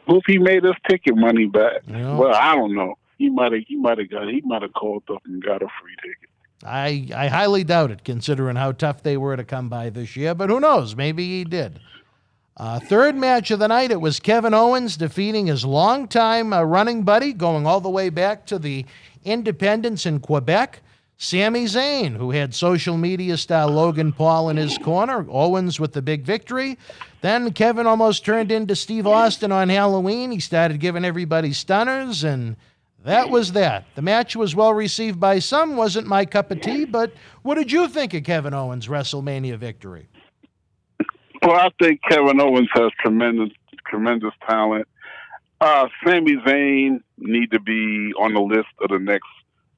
hope he made his ticket money back. Yeah. Well, I don't know. He might have called up and got a free ticket. I highly doubt it, considering how tough they were to come by this year, but who knows? Maybe he did. Third match of the night, it was Kevin Owens defeating his longtime running buddy, going all the way back to the independence in Quebec, Sami Zayn, who had social media star Logan Paul in his corner. Owens with the big victory. Then Kevin almost turned into Steve Austin on Halloween. He started giving everybody stunners, and that was that. The match was well received by some. Wasn't my cup of tea, but what did you think of Kevin Owens' WrestleMania victory? Well, I think Kevin Owens has tremendous talent. Sami Zayn need to be on the list of the next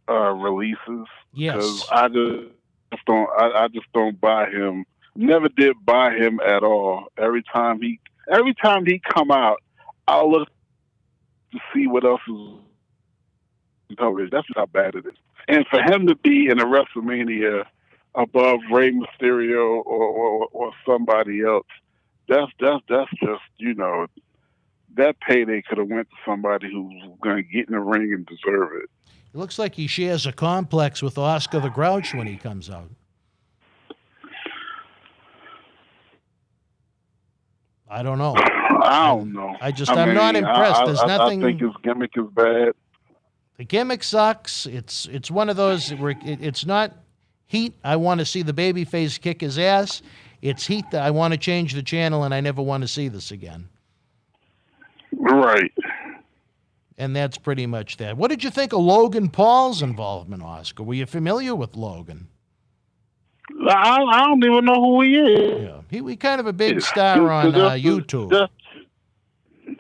releases. Yes. Because I just don't buy him. Never did buy him at all. Every time he come out, I'll look to see what else is covered. That's just how bad it is. And for him to be in a WrestleMania above Rey Mysterio or somebody else, that's just, that payday could have went to somebody who's going to get in the ring and deserve it. It looks like he shares a complex with Oscar the Grouch when he comes out. I don't know. I don't know. I'm not impressed. There's nothing. I think his gimmick is bad. The gimmick sucks. It's one of those where it's not heat. I want to see the babyface kick his ass. It's heat that I want to change the channel and I never want to see this again. Right. And that's pretty much that. What did you think of Logan Paul's involvement, Oscar? Were you familiar with Logan? I don't even know who he is. Yeah, he kind of a big star on YouTube.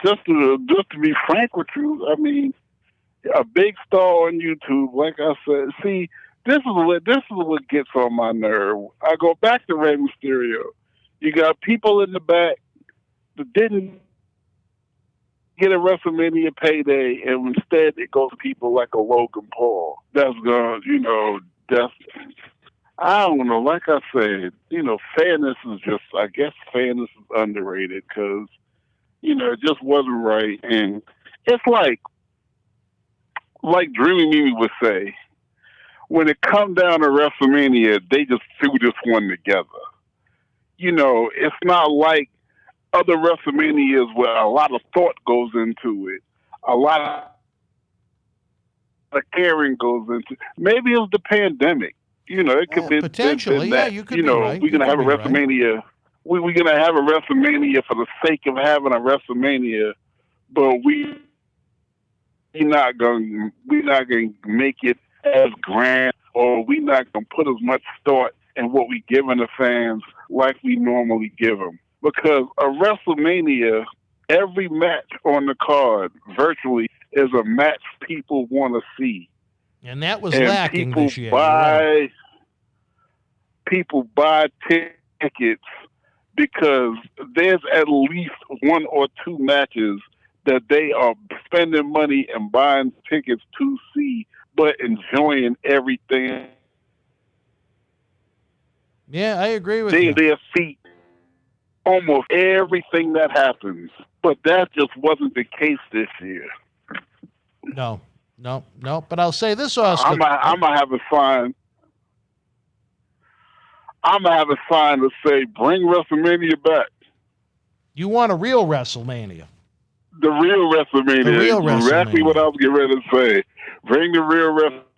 Just to be frank with you, I mean, a big star on YouTube. Like I said, see, this is what gets on my nerve. I go back to Rey Mysterio. You got people in the back that didn't get a WrestleMania payday, and instead it goes to people like a Logan Paul. That's going, I don't know. Like I said, fairness is I guess fairness is underrated because, it just wasn't right. And it's like Dreamy Mimi would say, when it come down to WrestleMania, they just threw this one together. It's not like other WrestleManias where a lot of thought goes into it, a lot of caring goes into it. Maybe it was the pandemic. it could be potentially. that, You could be right. we're gonna have a Right. WrestleMania. We're gonna have a WrestleMania for the sake of having a WrestleMania, but we're not gonna make it as grand, or we're not gonna put as much thought in what we giving the fans like we normally give them. Because a WrestleMania, every match on the card virtually is a match people want to see. And that was lacking this year. People buy tickets because there's at least one or two matches that they are spending money and buying tickets to see, but enjoying everything. Yeah, I agree with you. Their feet, almost everything that happens. But that just wasn't the case this year. No. But I'll say this, Oscar. I'm gonna have a sign. I'm gonna have a sign to say, "Bring WrestleMania back." You want a real WrestleMania? The real WrestleMania. The real Exactly WrestleMania. what I was getting ready to say. Bring the real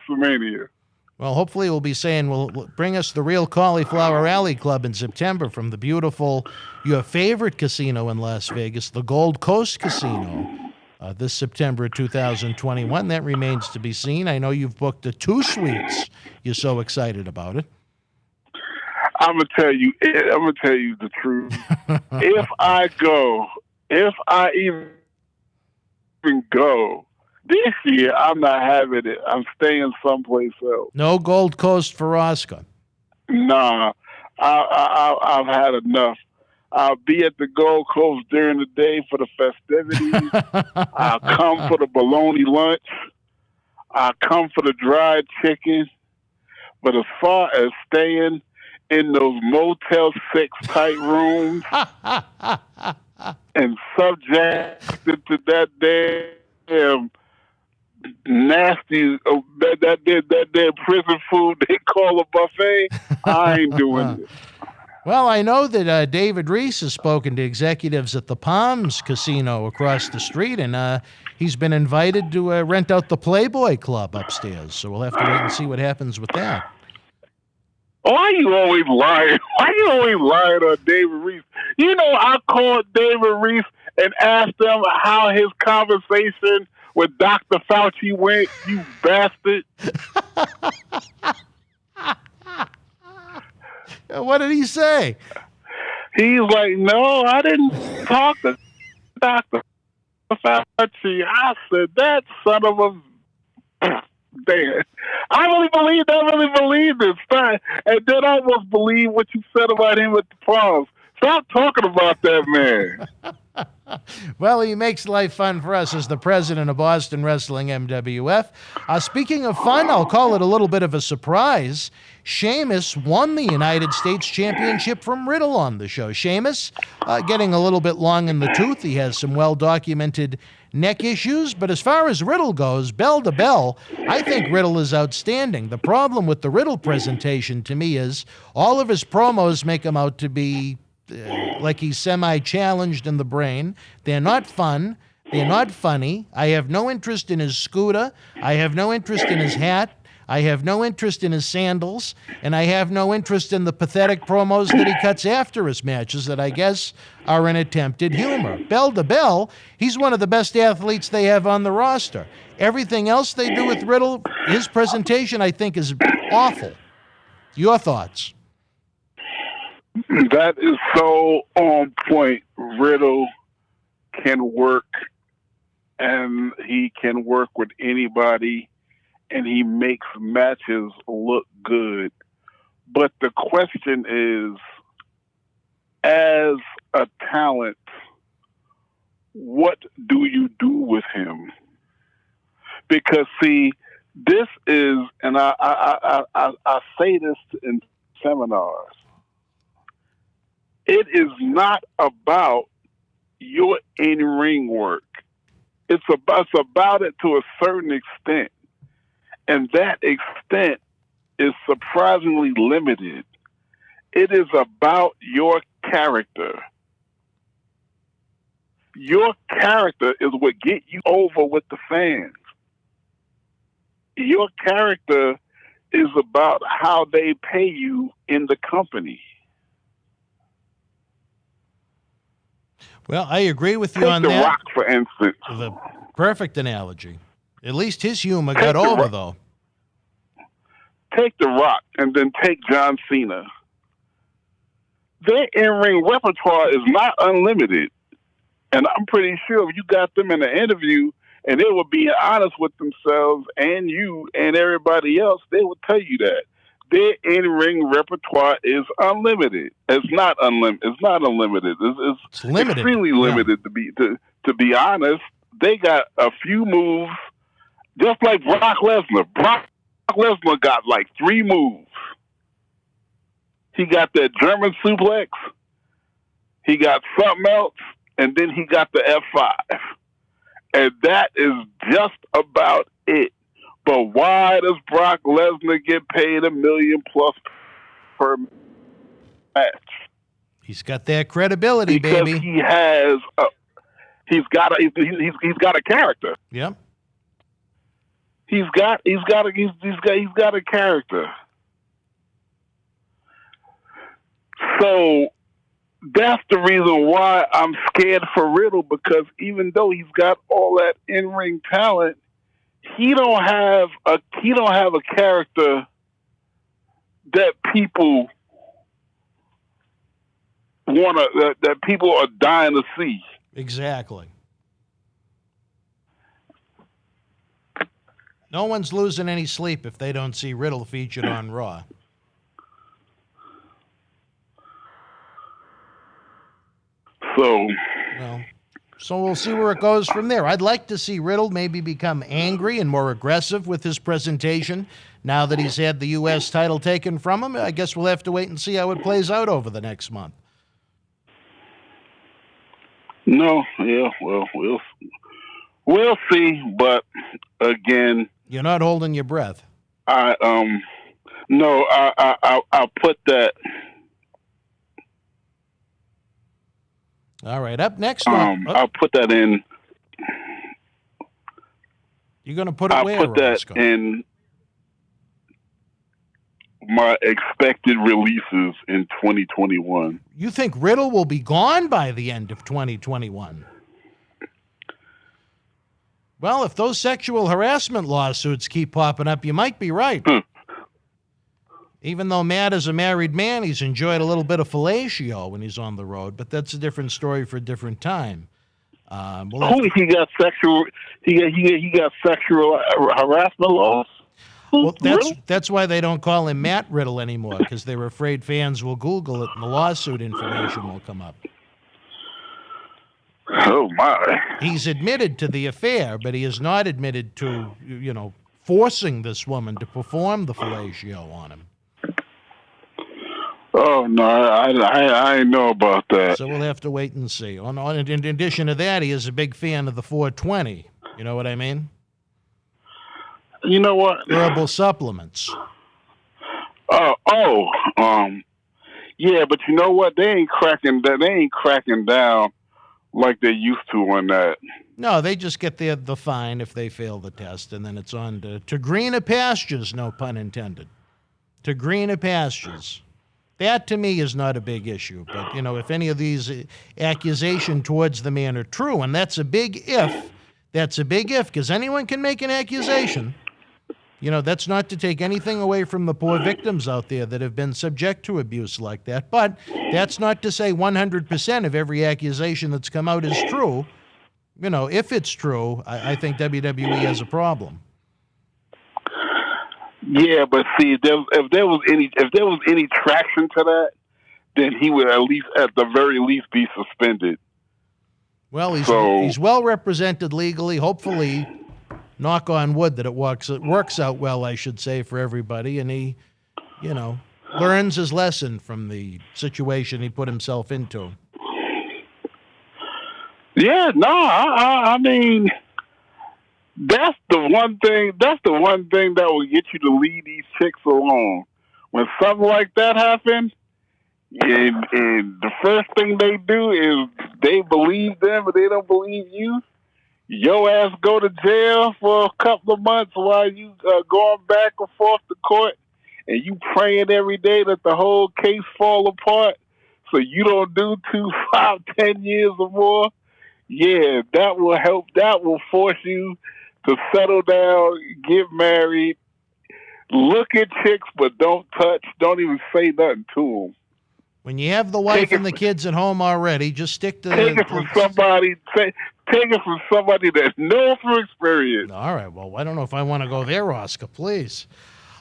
WrestleMania. Well, hopefully we'll be saying, well, bring us the real Cauliflower Alley Club in September from the beautiful, your favorite casino in Las Vegas, the Gold Coast Casino, this September 2021. That remains to be seen. I know you've booked the 2 suites. You're so excited about it. I'm gonna tell you the truth. If I even go this year, I'm not having it. I'm staying someplace else. No Gold Coast for Oscar. Nah, I've had enough. I'll be at the Gold Coast during the day for the festivities. I'll come for the bologna lunch. I'll come for the dried chicken. But as far as staying in those Motel 6 tight rooms and subjected to that damn nasty, that damn prison food they call a buffet, I ain't doing it. Well, I know that David Reese has spoken to executives at the Palms Casino across the street, and he's been invited to rent out the Playboy Club upstairs. So we'll have to wait and see what happens with that. Why you always lying? Why you always lying on David Reese? You know, I called David Reese and asked him how his conversation with Dr. Fauci went, you bastard. What did he say? He's like, no, I didn't talk to Dr. Fauci. I said, that son of a... Damn. I really believe this. And then I almost believe what you said about him at the pros. Stop talking about that man. Well, he makes life fun for us as the president of Boston Wrestling MWF. Speaking of fun, I'll call it a little bit of a surprise. Sheamus won the United States Championship from Riddle on the show. Sheamus getting a little bit long in the tooth. He has some well-documented neck issues, but as far as Riddle goes, bell to bell, I think Riddle is outstanding. The problem with the Riddle presentation to me is all of his promos make him out to be like he's semi-challenged in the brain. They're not fun. They're not funny. I have no interest in his scooter. I have no interest in his hat. I have no interest in his sandals. And I have no interest in the pathetic promos that he cuts after his matches that I guess are an attempt at humor. Bell to bell, he's one of the best athletes they have on the roster. Everything else they do with Riddle, his presentation, I think, is awful. Your thoughts? That is so on point. Riddle can work, and he can work with anybody, and he makes matches look good. But the question is, as a talent, what do you do with him? Because, see, this is, and I say this in seminars, it is not about your in-ring work. It's about it to a certain extent. And that extent is surprisingly limited. It is about your character. Your character is what gets you over with the fans. Your character is about how they pay you in the company. Well, I agree with you Take on The that. Rock, for instance. The perfect analogy. At least his humor Take got The over, Rock. though. Take The Rock and then take John Cena. Their in-ring repertoire is not unlimited. And I'm pretty sure if you got them in an interview and they were being honest with themselves and you and everybody else, they would tell you that. Their in-ring repertoire is unlimited. It's not unlimited. It's not unlimited. It's limited. Extremely limited to be honest. They got a few moves, just like Brock Lesnar. Brock Lesnar got like 3 moves. He got that German suplex. He got something else, and then he got the F5. And that is just about it. But why does Brock Lesnar get paid $1 million plus per match? He's got that credibility, because baby. He has he's got a character. Yep. He's got a character. So that's the reason why I'm scared for Riddle, because even though he's got all that in-ring talent, he don't have a character that people that people are dying to see. Exactly. No one's losing any sleep if they don't see Riddle featured on Raw. So we'll see where it goes from there. I'd like to see Riddle maybe become angry and more aggressive with his presentation now that he's had the U.S. title taken from him. I guess we'll have to wait and see how it plays out over the next month. No, yeah, well, we'll see. But again, you're not holding your breath. I'll put that. All right, up next. I'll put that in. You're going to put it I'll where? put that in my expected releases in 2021. You think Riddle will be gone by the end of 2021? Well, if those sexual harassment lawsuits keep popping up, you might be right. Even though Matt is a married man, he's enjoyed a little bit of fellatio when he's on the road, but that's a different story for a different time. He got sexual harassment laws. Well, that's why they don't call him Matt Riddle anymore, because they're afraid fans will Google it and the lawsuit information will come up. Oh my! He's admitted to the affair, but he is not admitted to, forcing this woman to perform the fellatio on him. Oh no, I know about that. So we'll have to wait and see. In addition to that, he is a big fan of the 420. You know what I mean? You know what? Herbal supplements. Yeah, but you know what? They ain't cracking down like they used to on that. No, they just get the fine if they fail the test, and then it's on to greener pastures, no pun intended. To greener pastures. That, to me, is not a big issue. But, if any of these accusations towards the man are true, and that's a big if, because anyone can make an accusation. That's not to take anything away from the poor victims out there that have been subject to abuse like that. But that's not to say 100% of every accusation that's come out is true. If it's true, I think WWE has a problem. Yeah, but see, if there was any traction to that, then he would at the very least, be suspended. Well, he's well represented legally. Hopefully, knock on wood that it works out well, I should say, for everybody, and he, learns his lesson from the situation he put himself into. Yeah, no, I mean, that's the one thing that will get you to lead these chicks along. When something like that happens, and the first thing they do is they believe them, but they don't believe you. your ass go to jail for a couple of months while you going back and forth to court, and you praying every day that the whole case fall apart so you don't do 2, 5, 10 years or more. Yeah, that will help. That will force you to settle down, get married, look at chicks, but don't touch, don't even say nothing to them. When you have the wife and the kids at home already, just stick to... Take it from somebody. Take it from somebody that knows from experience. All right, well, I don't know if I want to go there, Oscar, please.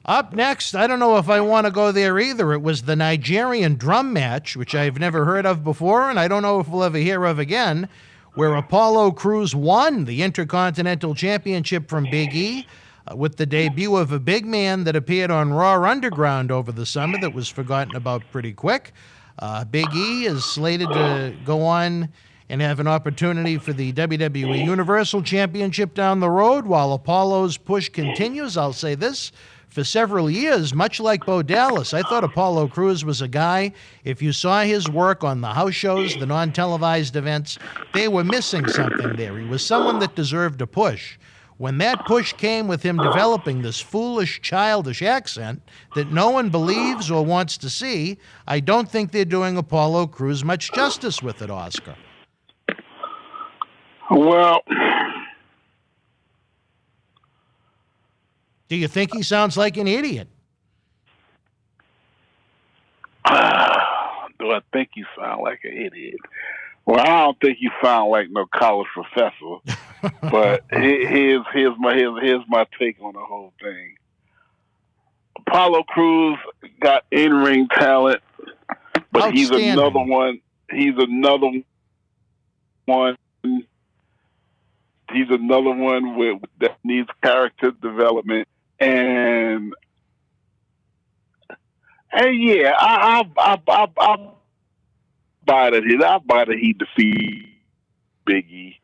Up next, I don't know if I want to go there either. It was the Nigerian drum match, which I've never heard of before, and I don't know if we'll ever hear of again, where Apollo Crews won the Intercontinental Championship from Biggie with the debut of a big man that appeared on Raw Underground over the summer that was forgotten about pretty quick. Big E is slated to go on and have an opportunity for the WWE Universal Championship down the road while Apollo's push continues. I'll say this, for several years, much like Bo Dallas, I thought Apollo Crews was a guy, if you saw his work on the house shows, the non-televised events, they were missing something there. He was someone that deserved a push. When that push came with him developing this foolish, childish accent that no one believes or wants to see, I don't think they're doing Apollo Crews much justice with it, Oscar. Well, do you think he sounds like an idiot? Do I think you sound like an idiot? Well, I don't think you sound like no college professor. But here's my take on the whole thing. Apollo Crews got in-ring talent, but he's another one. He's another one that needs character development. And yeah, I buy that he defeated Biggie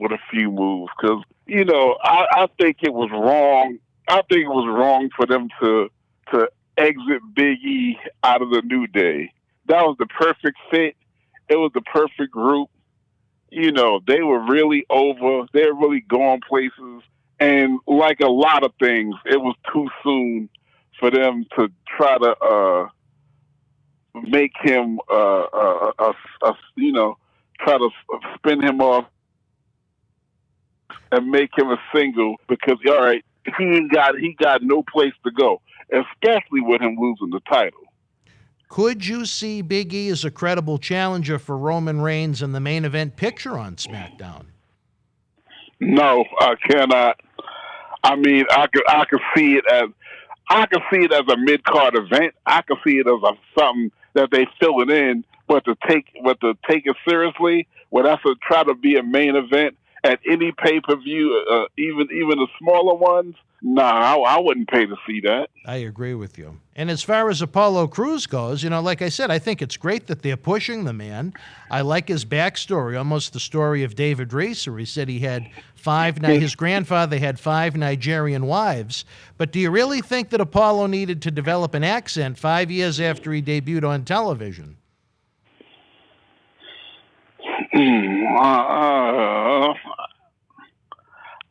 with a few moves, because I think it was wrong. I think it was wrong for them to exit Biggie out of the New Day. That was the perfect fit. It was the perfect group. They were really over. They were really going places. And like a lot of things, it was too soon for them to try to make him try to spin him off and make him a single, because all right, he got no place to go, especially with him losing the title. Could you see Big E as a credible challenger for Roman Reigns in the main event picture on SmackDown? No, I cannot. I mean, I could see it as a mid-card event. I could see it as something that they fill it in, but to take it seriously, well, that's to try to be a main event at any pay-per-view, even the smaller ones. Nah, I wouldn't pay to see that. I agree with you. And as far as Apollo Crews goes, like I said, I think it's great that they're pushing the man. I like his backstory, almost the story of David Reese, where he said he had his grandfather had 5 Nigerian wives. But do you really think that Apollo needed to develop an accent 5 years after he debuted on television?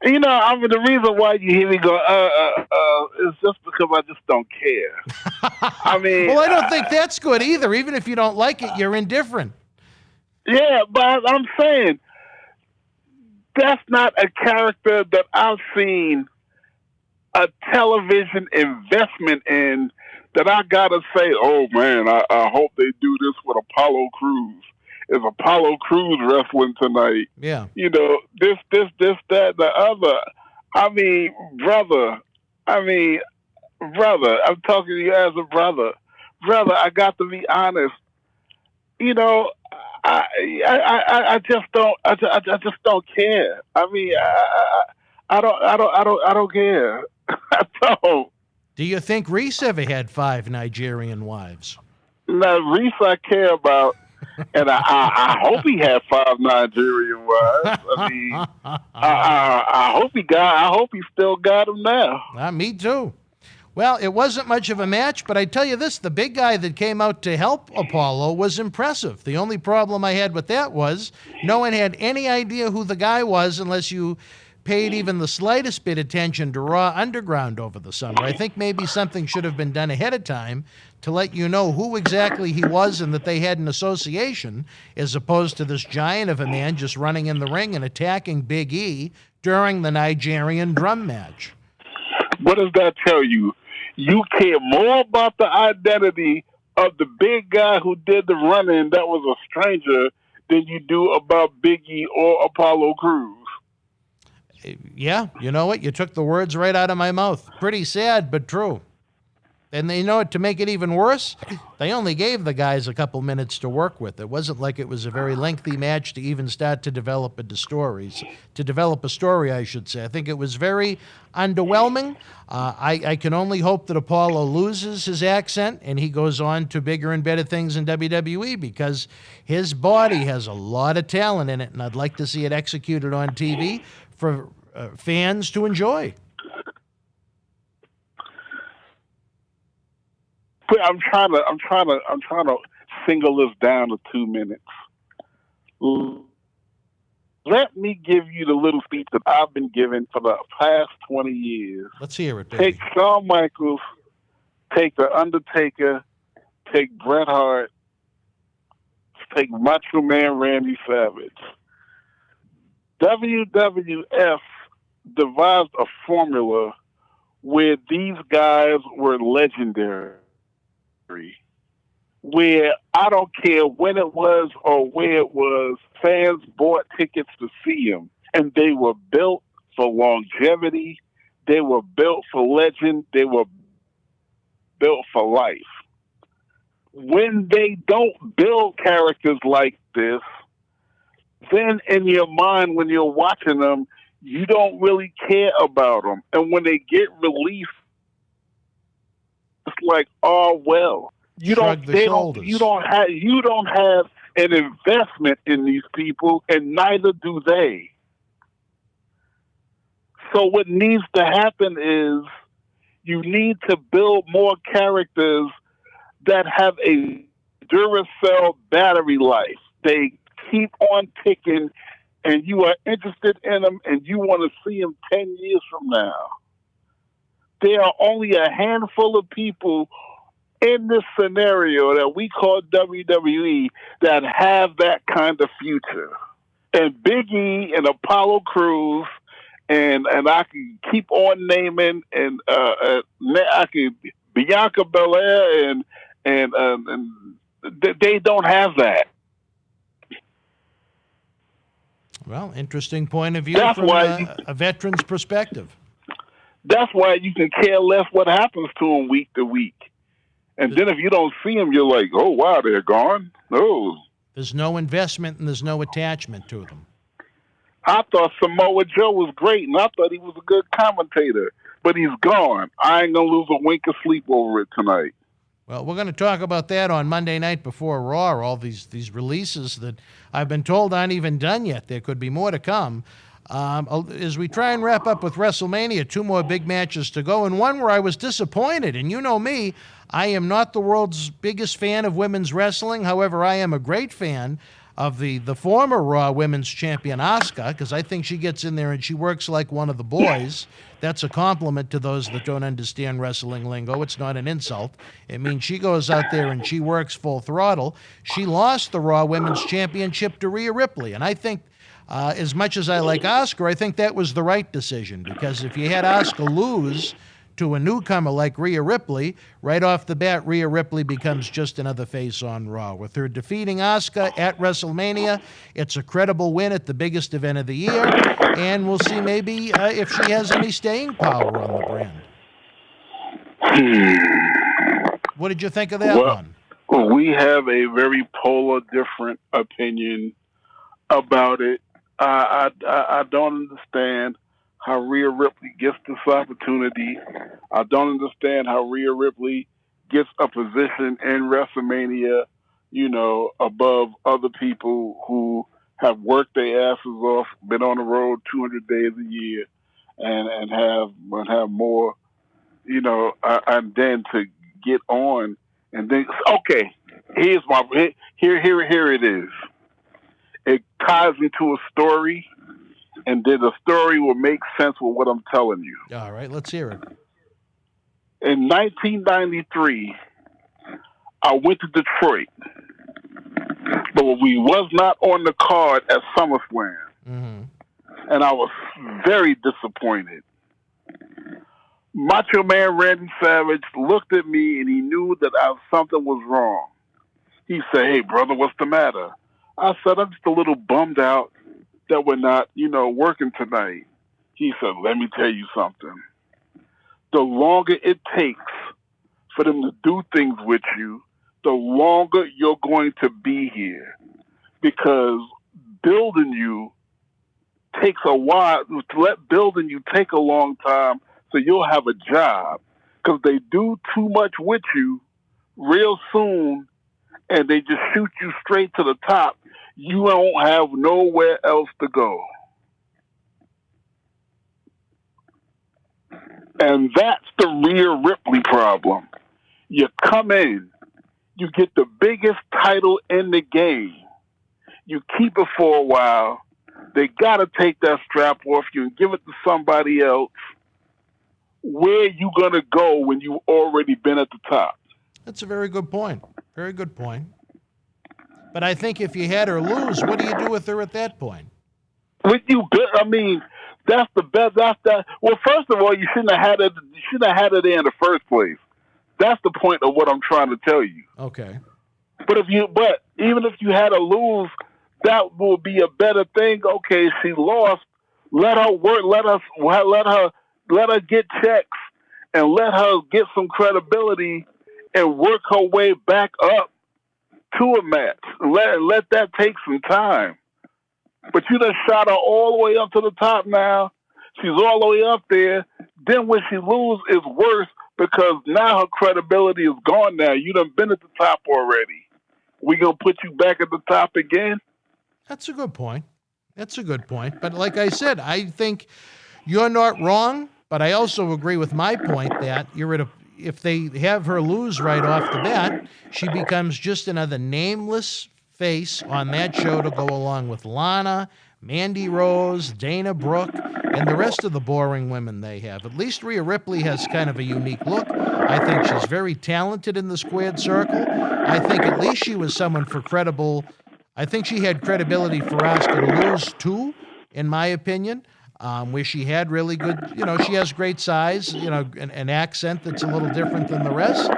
I mean, the reason why you hear me go, is just because I just don't care. I mean, well, I don't think that's good either. Even if you don't like it, you're indifferent. Yeah, but I'm saying that's not a character that I've seen a television investment in that I gotta say, oh man, I hope they do this with Apollo Crews. Is Apollo Crews wrestling tonight? Yeah. This, that, the other. I mean, brother, I'm talking to you as a brother. Brother, I got to be honest. I just don't care. I mean, I don't care. I don't. Do you think Reese ever had 5 Nigerian wives? Now, Reese I care about. And I hope he had 5 Nigerian wives. I mean, I hope he still got them now. Me too. Well, it wasn't much of a match, but I tell you this, the big guy that came out to help Apollo was impressive. The only problem I had with that was no one had any idea who the guy was unless you paid even the slightest bit attention to Raw Underground over the summer. I think maybe something should have been done ahead of time to let you know who exactly he was and that they had an association, as opposed to this giant of a man just running in the ring and attacking Big E during the Nigerian drum match. What does that tell you? You care more about the identity of the big guy who did the running that was a stranger than you do about Biggie or Apollo Crews. Yeah, you know what? You took the words right out of my mouth. Pretty sad, but true. And you know what, to make it even worse, they only gave the guys a couple minutes to work with. It wasn't like it was a very lengthy match to even start to develop a story, I should say. I think it was very underwhelming. I can only hope that Apollo loses his accent and he goes on to bigger and better things in WWE, because his body has a lot of talent in it, and I'd like to see it executed on TV for fans to enjoy. I'm trying to single this down to 2 minutes. Let me give you the little speech that I've been giving for the past 20 years. Let's hear it, baby. Take Shawn Michaels, take The Undertaker, take Bret Hart, take Macho Man Randy Savage. WWF devised a formula where these guys were legendary, where I don't care when it was or where it was, fans bought tickets to see them, and they were built for longevity, they were built for legend, they were built for life. When they don't build characters like this, then in your mind, when you're watching them, you don't really care about them. And when they get released, it's like, oh well, you don't have an investment in these people, and neither do they. So what needs to happen is you need to build more characters that have a Duracell battery life. They keep on ticking, and you are interested in them, and you want to see them 10 years from now. There are only a handful of people in this scenario that we call WWE that have that kind of future. And Biggie and Apollo Crews, and I can keep on naming, and I can Bianca Belair, and they don't have that. Well, interesting point of view from a veteran's perspective. That's why you can care less what happens to them week to week. And then if you don't see them, you're like, oh, wow, they're gone? Oh. There's no investment and there's no attachment to them. I thought Samoa Joe was great, and I thought he was a good commentator. But he's gone. I ain't going to lose a wink of sleep over it tonight. Well, we're going to talk about that on Monday night before Raw, all these releases that I've been told aren't even done yet. There could be more to come. As we try and wrap up with WrestleMania, 2 more big matches to go, and one where I was disappointed. And you know me, I am not the world's biggest fan of women's wrestling. However, I am a great fan of the former Raw Women's Champion, Asuka, because I think she gets in there and she works like one of the boys. That's a compliment to those that don't understand wrestling lingo. It's not an insult. It means she goes out there and she works full throttle. She lost the Raw Women's Championship to Rhea Ripley, and I think as much as I like Asuka, I think that was the right decision, because if you had Asuka lose to a newcomer like Rhea Ripley, right off the bat, Rhea Ripley becomes just another face on Raw. With her defeating Asuka at WrestleMania, it's a credible win at the biggest event of the year, and we'll see maybe if she has any staying power on the brand. What did you think of that one? We have a very polar different opinion about it. I don't understand how Rhea Ripley gets this opportunity. I don't understand how Rhea Ripley gets a position in WrestleMania, above other people who have worked their asses off, been on the road 200 days a year, and have more and then to get on and then, okay, here it is. It ties into a story, and then the story will make sense with what I'm telling you. All right, let's hear it. In 1993, I went to Detroit, but we was not on the card at SummerSlam, and I was very disappointed. Macho Man Randy Savage looked at me, and he knew that something was wrong. He said, "Hey, brother, what's the matter?" I said, "I'm just a little bummed out that we're not, working tonight." He said, "Let me tell you something. The longer it takes for them to do things with you, the longer you're going to be here. Because building you takes a while. Let building you take a long time so you'll have a job. Because they do too much with you real soon, and they just shoot you straight to the top. You won't have nowhere else to go." And that's the Rhea Ripley problem. You come in, you get the biggest title in the game. You keep it for a while. They got to take that strap off you and give it to somebody else. Where you going to go when you've already been at the top? That's a very good point. Very good point. But I think if you had her lose, what do you do with her at that point? That's the best. Well, first of all, you shouldn't have had it. You shouldn't have had it there in the first place. That's the point of what I'm trying to tell you. Okay. But even if you had her lose, that will be a better thing. Okay, she lost. Let her work. Let her get checks and let her get some credibility and work her way back up to a match. Let that take some time. But you done shot her all the way up to the top now. She's all the way up there. Then when she loses, it's worse because now her credibility is gone now. You done been at the top already. We going to put you back at the top again? That's a good point. But like I said, I think you're not wrong, but I also agree with my point that if they have her lose right off the bat, she becomes just another nameless face on that show to go along with Lana, Mandy Rose, Dana Brooke, and the rest of the boring women they have. At least Rhea Ripley has kind of a unique look. I think she's very talented in the squared circle. I think at least she was someone for credible. I think she had credibility for Asuka to lose too, in my opinion, where she had really good, she has great size, an accent that's a little different than the rest.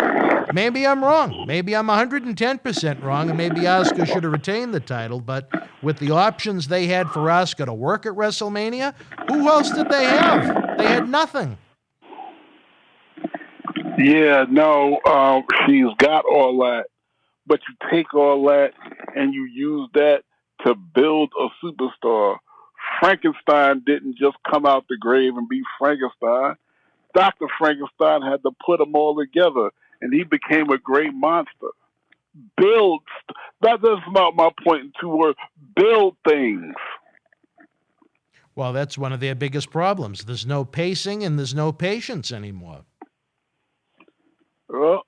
Maybe I'm wrong. Maybe I'm 110% wrong, and maybe Asuka should have retained the title. But with the options they had for Asuka to work at WrestleMania, who else did they have? They had nothing. Yeah, no, she's got all that. But you take all that and you use that to build a superstar. Frankenstein didn't just come out the grave and be Frankenstein. Dr. Frankenstein had to put them all together, and he became a great monster. That's my point in 2 words. Build things. Well, that's one of their biggest problems. There's no pacing and there's no patience anymore. Well,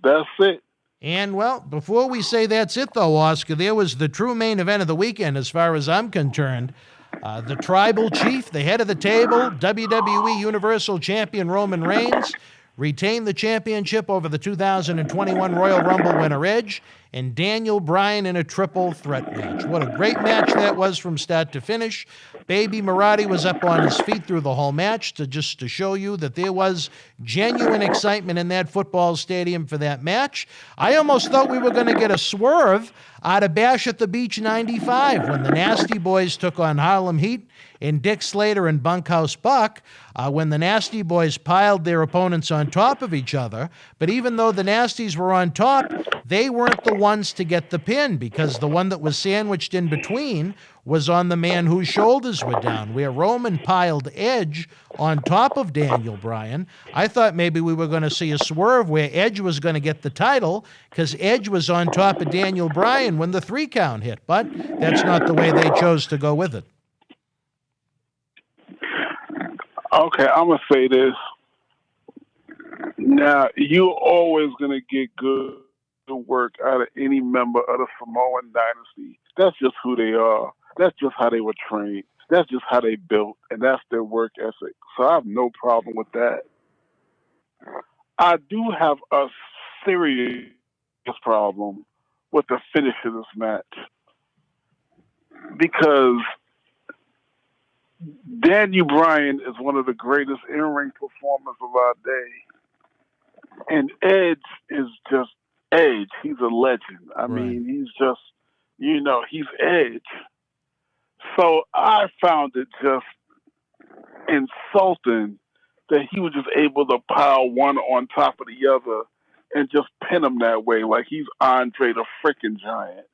that's it. And, well, before we say that's it, though, Oscar, there was the true main event of the weekend, as far as I'm concerned. The Tribal Chief, the head of the table, WWE Universal Champion Roman Reigns, retained the championship over the 2021 Royal Rumble winner Edge, and Daniel Bryan in a triple threat match. What a great match that was from start to finish. Baby Marty was up on his feet through the whole match to show you that there was genuine excitement in that football stadium for that match. I almost thought we were going to get a swerve out of Bash at the Beach 95 when the Nasty Boys took on Harlem Heat and Dick Slater and Bunkhouse Buck, when the Nasty Boys piled their opponents on top of each other. But even though the Nasties were on top, they weren't the ones to get the pin, because the one that was sandwiched in between was on the man whose shoulders were down, where Roman piled Edge on top of Daniel Bryan. I thought maybe we were going to see a swerve where Edge was going to get the title because Edge was on top of Daniel Bryan when the 3 count hit, but that's not the way they chose to go with it. Okay, I'm going to say this. Now, you're always going to get good work out of any member of the Samoan dynasty. That's just who they are. That's just how they were trained. That's just how they built, and that's their work ethic. So I have no problem with that. I do have a serious problem with the finish of this match because Daniel Bryan is one of the greatest in-ring performers of our day. And Edge is just Edge. He's a legend. I mean, he's just, he's Edge. So I found it just insulting that he was just able to pile one on top of the other and just pin him that way, like he's Andre the freaking Giant.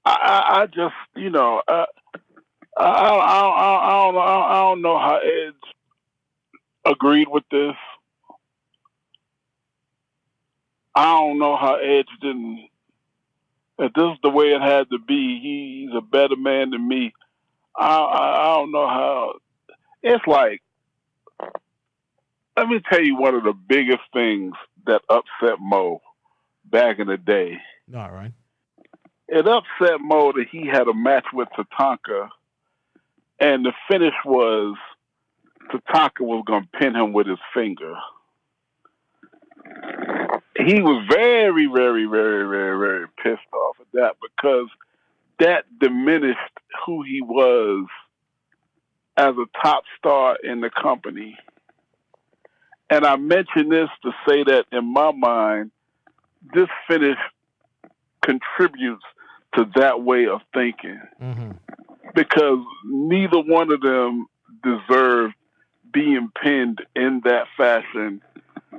I just, I don't know how Edge agreed with this. I don't know how Edge didn't. If this is the way it had to be, he's a better man than me. I don't know how. It's like, let me tell you one of the biggest things that upset Mo back in the day. All right. It upset Mo that he had a match with Tatanka, and the finish was Tatanka was going to pin him with his finger. He was very, very, very, very, very pissed off at that because that diminished who he was as a top star in the company. And I mention this to say that in my mind, this finish contributes to that way of thinking because neither one of them deserved being pinned in that fashion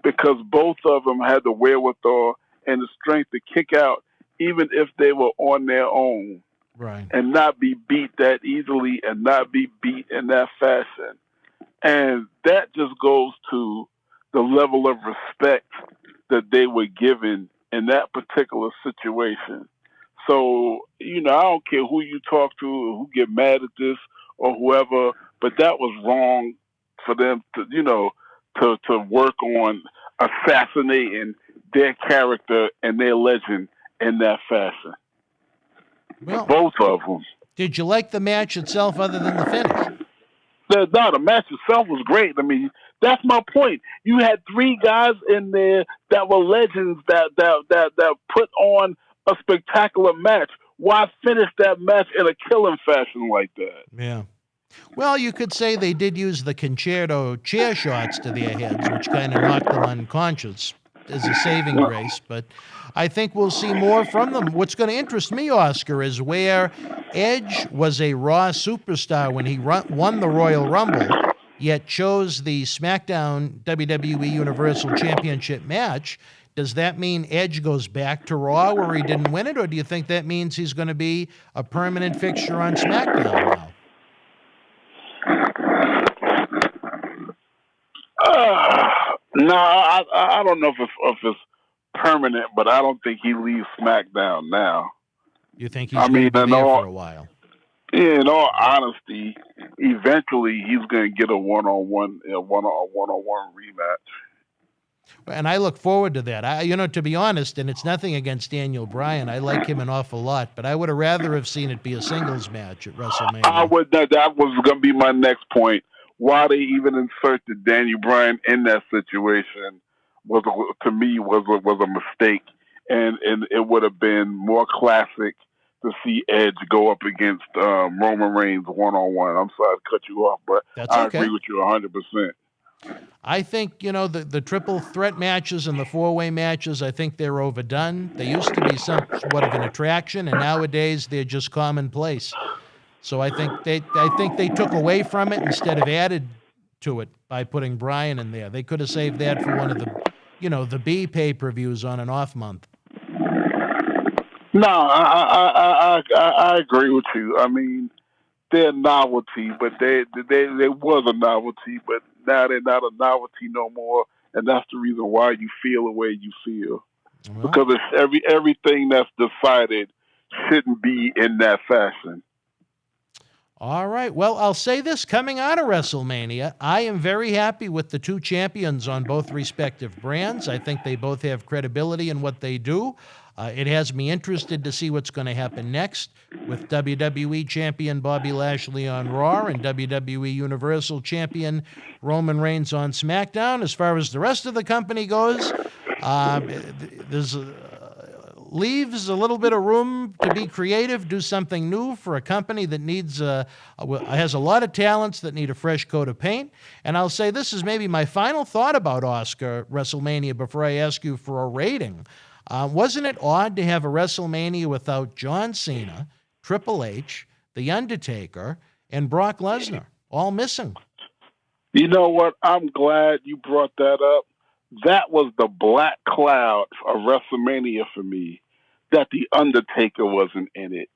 because both of them had the wherewithal and the strength to kick out even if they were on their own. Right. And not be beat that easily and not be beat in that fashion. And that just goes to the level of respect that they were given in that particular situation. So, I don't care who you talk to or who get mad at this or whoever, but that was wrong for them to, to work on assassinating their character and their legend in that fashion. Well, both of them. Did you like the match itself other than the finish? No, the match itself was great. I mean, that's my point. You had three guys in there that were legends that put on a spectacular match. Why finish that match in a killing fashion like that? Yeah. Well, you could say they did use the concerto chair shots to their heads, which kind of knocked them unconscious as a saving grace, but I think we'll see more from them. What's going to interest me, Oscar, is where Edge was a Raw superstar when he won the Royal Rumble, yet chose the Smackdown WWE Universal Championship match. Does that mean Edge goes back to Raw where he didn't win it, or do you think that means he's going to be a permanent fixture on SmackDown now? No, I don't know if it's permanent, but I don't think he leaves SmackDown now. You think he's going to be there for a while? Yeah, in all honesty, eventually he's going to get a one-on-one rematch. And I look forward to that. To be honest, and it's nothing against Daniel Bryan. I like him an awful lot, but I would have rather have seen it be a singles match at WrestleMania. That was going to be my next point. Why they even inserted Daniel Bryan in that situation was a mistake, and it would have been more classic to see Edge go up against Roman Reigns one-on-one. I'm sorry to cut you off, but I agree with you 100%. I think, the triple threat matches and the four-way matches, I think they're overdone. They used to be somewhat of an attraction, and nowadays they're just commonplace. So I think they took away from it instead of added to it by putting Bryan in there. They could have saved that for one of the B pay-per-views on an off month. No, I agree with you. I mean, they're a novelty, but they was a novelty, but now they're not a novelty no more, and that's the reason why you feel the way you feel. Well, because it's everything that's decided shouldn't be in that fashion. All right. Well, I'll say this. Coming out of WrestleMania, I am very happy with the two champions on both respective brands. I think they both have credibility in what they do. It has me interested to see what's going to happen next with WWE Champion Bobby Lashley on Raw and WWE Universal Champion Roman Reigns on SmackDown. As far as the rest of the company goes, leaves a little bit of room to be creative, do something new for a company that has a lot of talents that need a fresh coat of paint. And I'll say this is maybe my final thought about Oscar WrestleMania before I ask you for a rating. Wasn't it odd to have a WrestleMania without John Cena, Triple H, The Undertaker, and Brock Lesnar, all missing? You know what? I'm glad you brought that up. That was the black cloud of WrestleMania for me, that The Undertaker wasn't in it.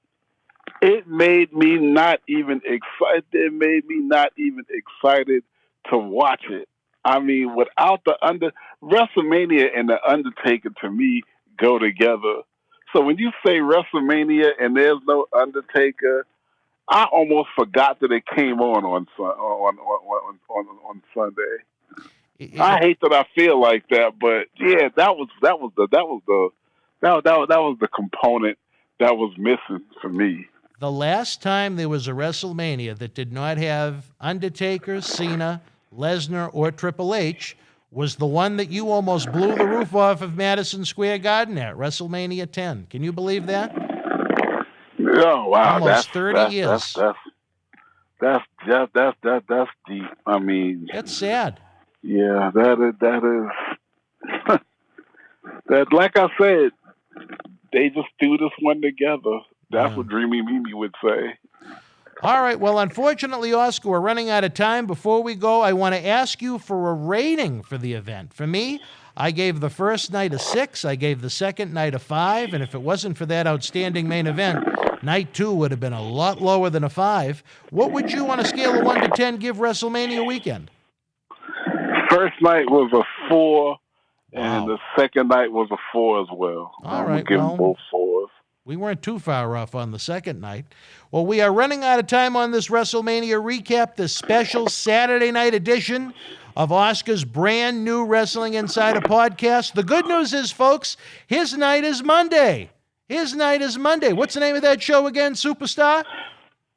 It made me not even excited. It made me not even excited to watch it. I mean, without WrestleMania and The Undertaker, to me, go together. So when you say WrestleMania and there's no Undertaker, I almost forgot that it came on Sunday. I hate that I feel like that, but yeah, that was the component that was missing for me. The last time there was a WrestleMania that did not have Undertaker, Cena, Lesnar, or Triple H was the one that you almost blew the roof off of Madison Square Garden at, WrestleMania 10. Can you believe that? Oh wow, almost 30 years. That's deep. I mean, that's sad. Yeah, that is that. Like I said, they just threw this one together. That's what Dreamy Mimi would say. All right. Well, unfortunately, Oscar, we're running out of time. Before we go, I want to ask you for a rating for the event. For me, I gave the first night a 6. I gave the second night a 5. And if it wasn't for that outstanding main event, night 2 would have been a lot lower than a 5. What would you, on a scale of 1 to 10, give WrestleMania weekend? First night was a 4, and the second night was a 4 as well. All right. Give them both 4s. We weren't too far off on the second night. Well, we are running out of time on this WrestleMania recap, this special Saturday night edition of Oscar's brand new Wrestling Insider podcast. The good news is, folks, his night is Monday. His night is Monday. What's the name of that show again, Superstar?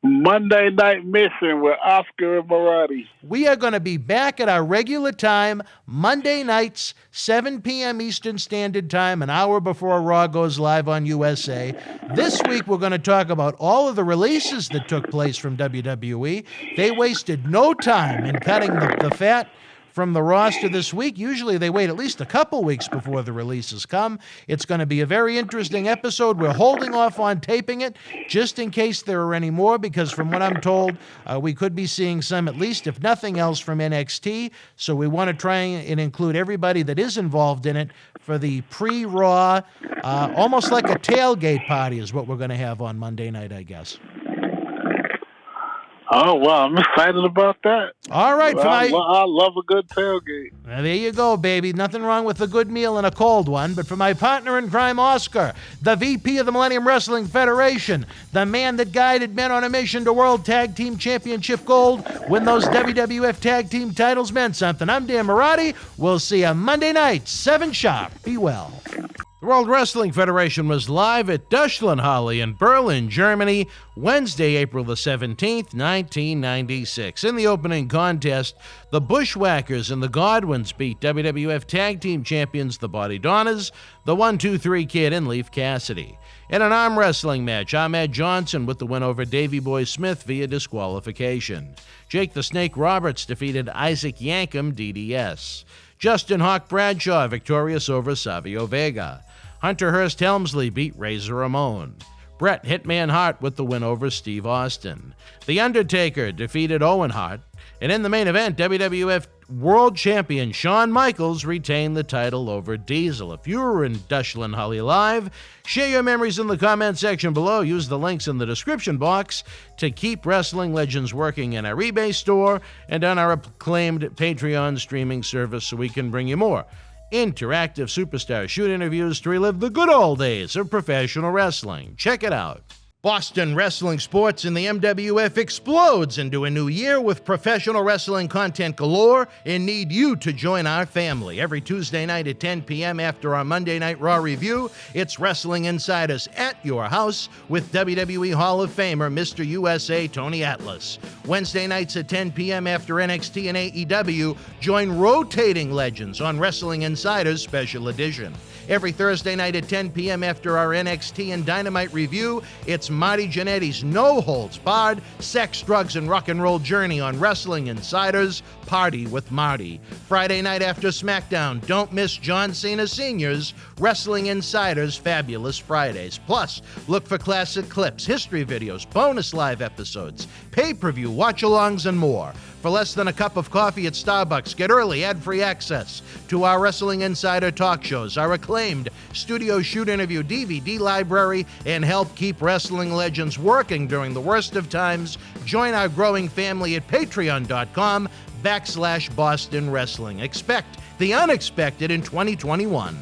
Monday Night Mission with Oscar and Marty. We are going to be back at our regular time, Monday nights, 7 p.m. Eastern Standard Time, an hour before Raw goes live on USA. This week, we're going to talk about all of the releases that took place from WWE. They wasted no time in cutting the fat from the roster this week. Usually they wait at least a couple weeks before the releases come. It's going to be a very interesting episode. We're holding off on taping it just in case there are any more, because from what I'm told, we could be seeing some, at least if nothing else, from NXT. So we want to try and include everybody that is involved in it for the pre-Raw, almost like a tailgate party is what we're going to have on Monday night, I guess. Oh, wow. I'm excited about that. All right. I love a good tailgate. Now, there you go, baby. Nothing wrong with a good meal and a cold one. But for my partner in crime, Oscar, the VP of the Millennium Wrestling Federation, the man that guided men on a mission to World Tag Team Championship Gold when those WWF Tag Team titles meant something, I'm Dan Marati. We'll see you Monday night, 7 sharp. Be well. The World Wrestling Federation was live at Deutschlandhalle in Berlin, Germany, Wednesday, April the 17th, 1996. In the opening contest, the Bushwhackers and the Godwins beat WWF Tag Team Champions the Body Donners, the 1-2-3 Kid, and Leif Cassidy. In an arm wrestling match, Ahmed Johnson with the win over Davey Boy Smith via disqualification. Jake the Snake Roberts defeated Isaac Yankem, DDS. Justin Hawk Bradshaw victorious over Savio Vega. Hunter Hearst Helmsley beat Razor Ramon. Bret Hitman Hart with the win over Steve Austin. The Undertaker defeated Owen Hart. And in the main event, WWF World Champion Shawn Michaels retained the title over Diesel. If you were in Deutschlandhalle Live, share your memories in the comment section below. Use the links in the description box to keep Wrestling Legends working in our eBay store and on our acclaimed Patreon streaming service so we can bring you more interactive Superstar shoot interviews to relive the good old days of professional wrestling. Check it out. Boston wrestling sports in the MWF explodes into a new year with professional wrestling content galore and need you to join our family. Every Tuesday night at 10 p.m. after our Monday Night Raw review, it's Wrestling Insiders at your house with WWE Hall of Famer Mr. USA Tony Atlas. Wednesday nights at 10 p.m. after NXT and AEW, join rotating legends on Wrestling Insiders Special Edition. Every Thursday night at 10 p.m. after our NXT and Dynamite review, it's Marty Jannetty's no-holds-barred sex, drugs, and rock and roll journey on Wrestling Insiders Party with Marty. Friday night after Smackdown, don't miss John Cena Sr.'s Wrestling Insiders Fabulous Fridays. Plus, look for classic clips, history videos, bonus live episodes, pay-per-view watch-alongs, and more. For less than a cup of coffee at Starbucks, get early ad-free access to our Wrestling Insider talk shows, our acclaimed studio shoot interview DVD library, and help keep wrestling legends working during the worst of times. Join our growing family at patreon.com/Boston Wrestling. Expect the unexpected in 2021.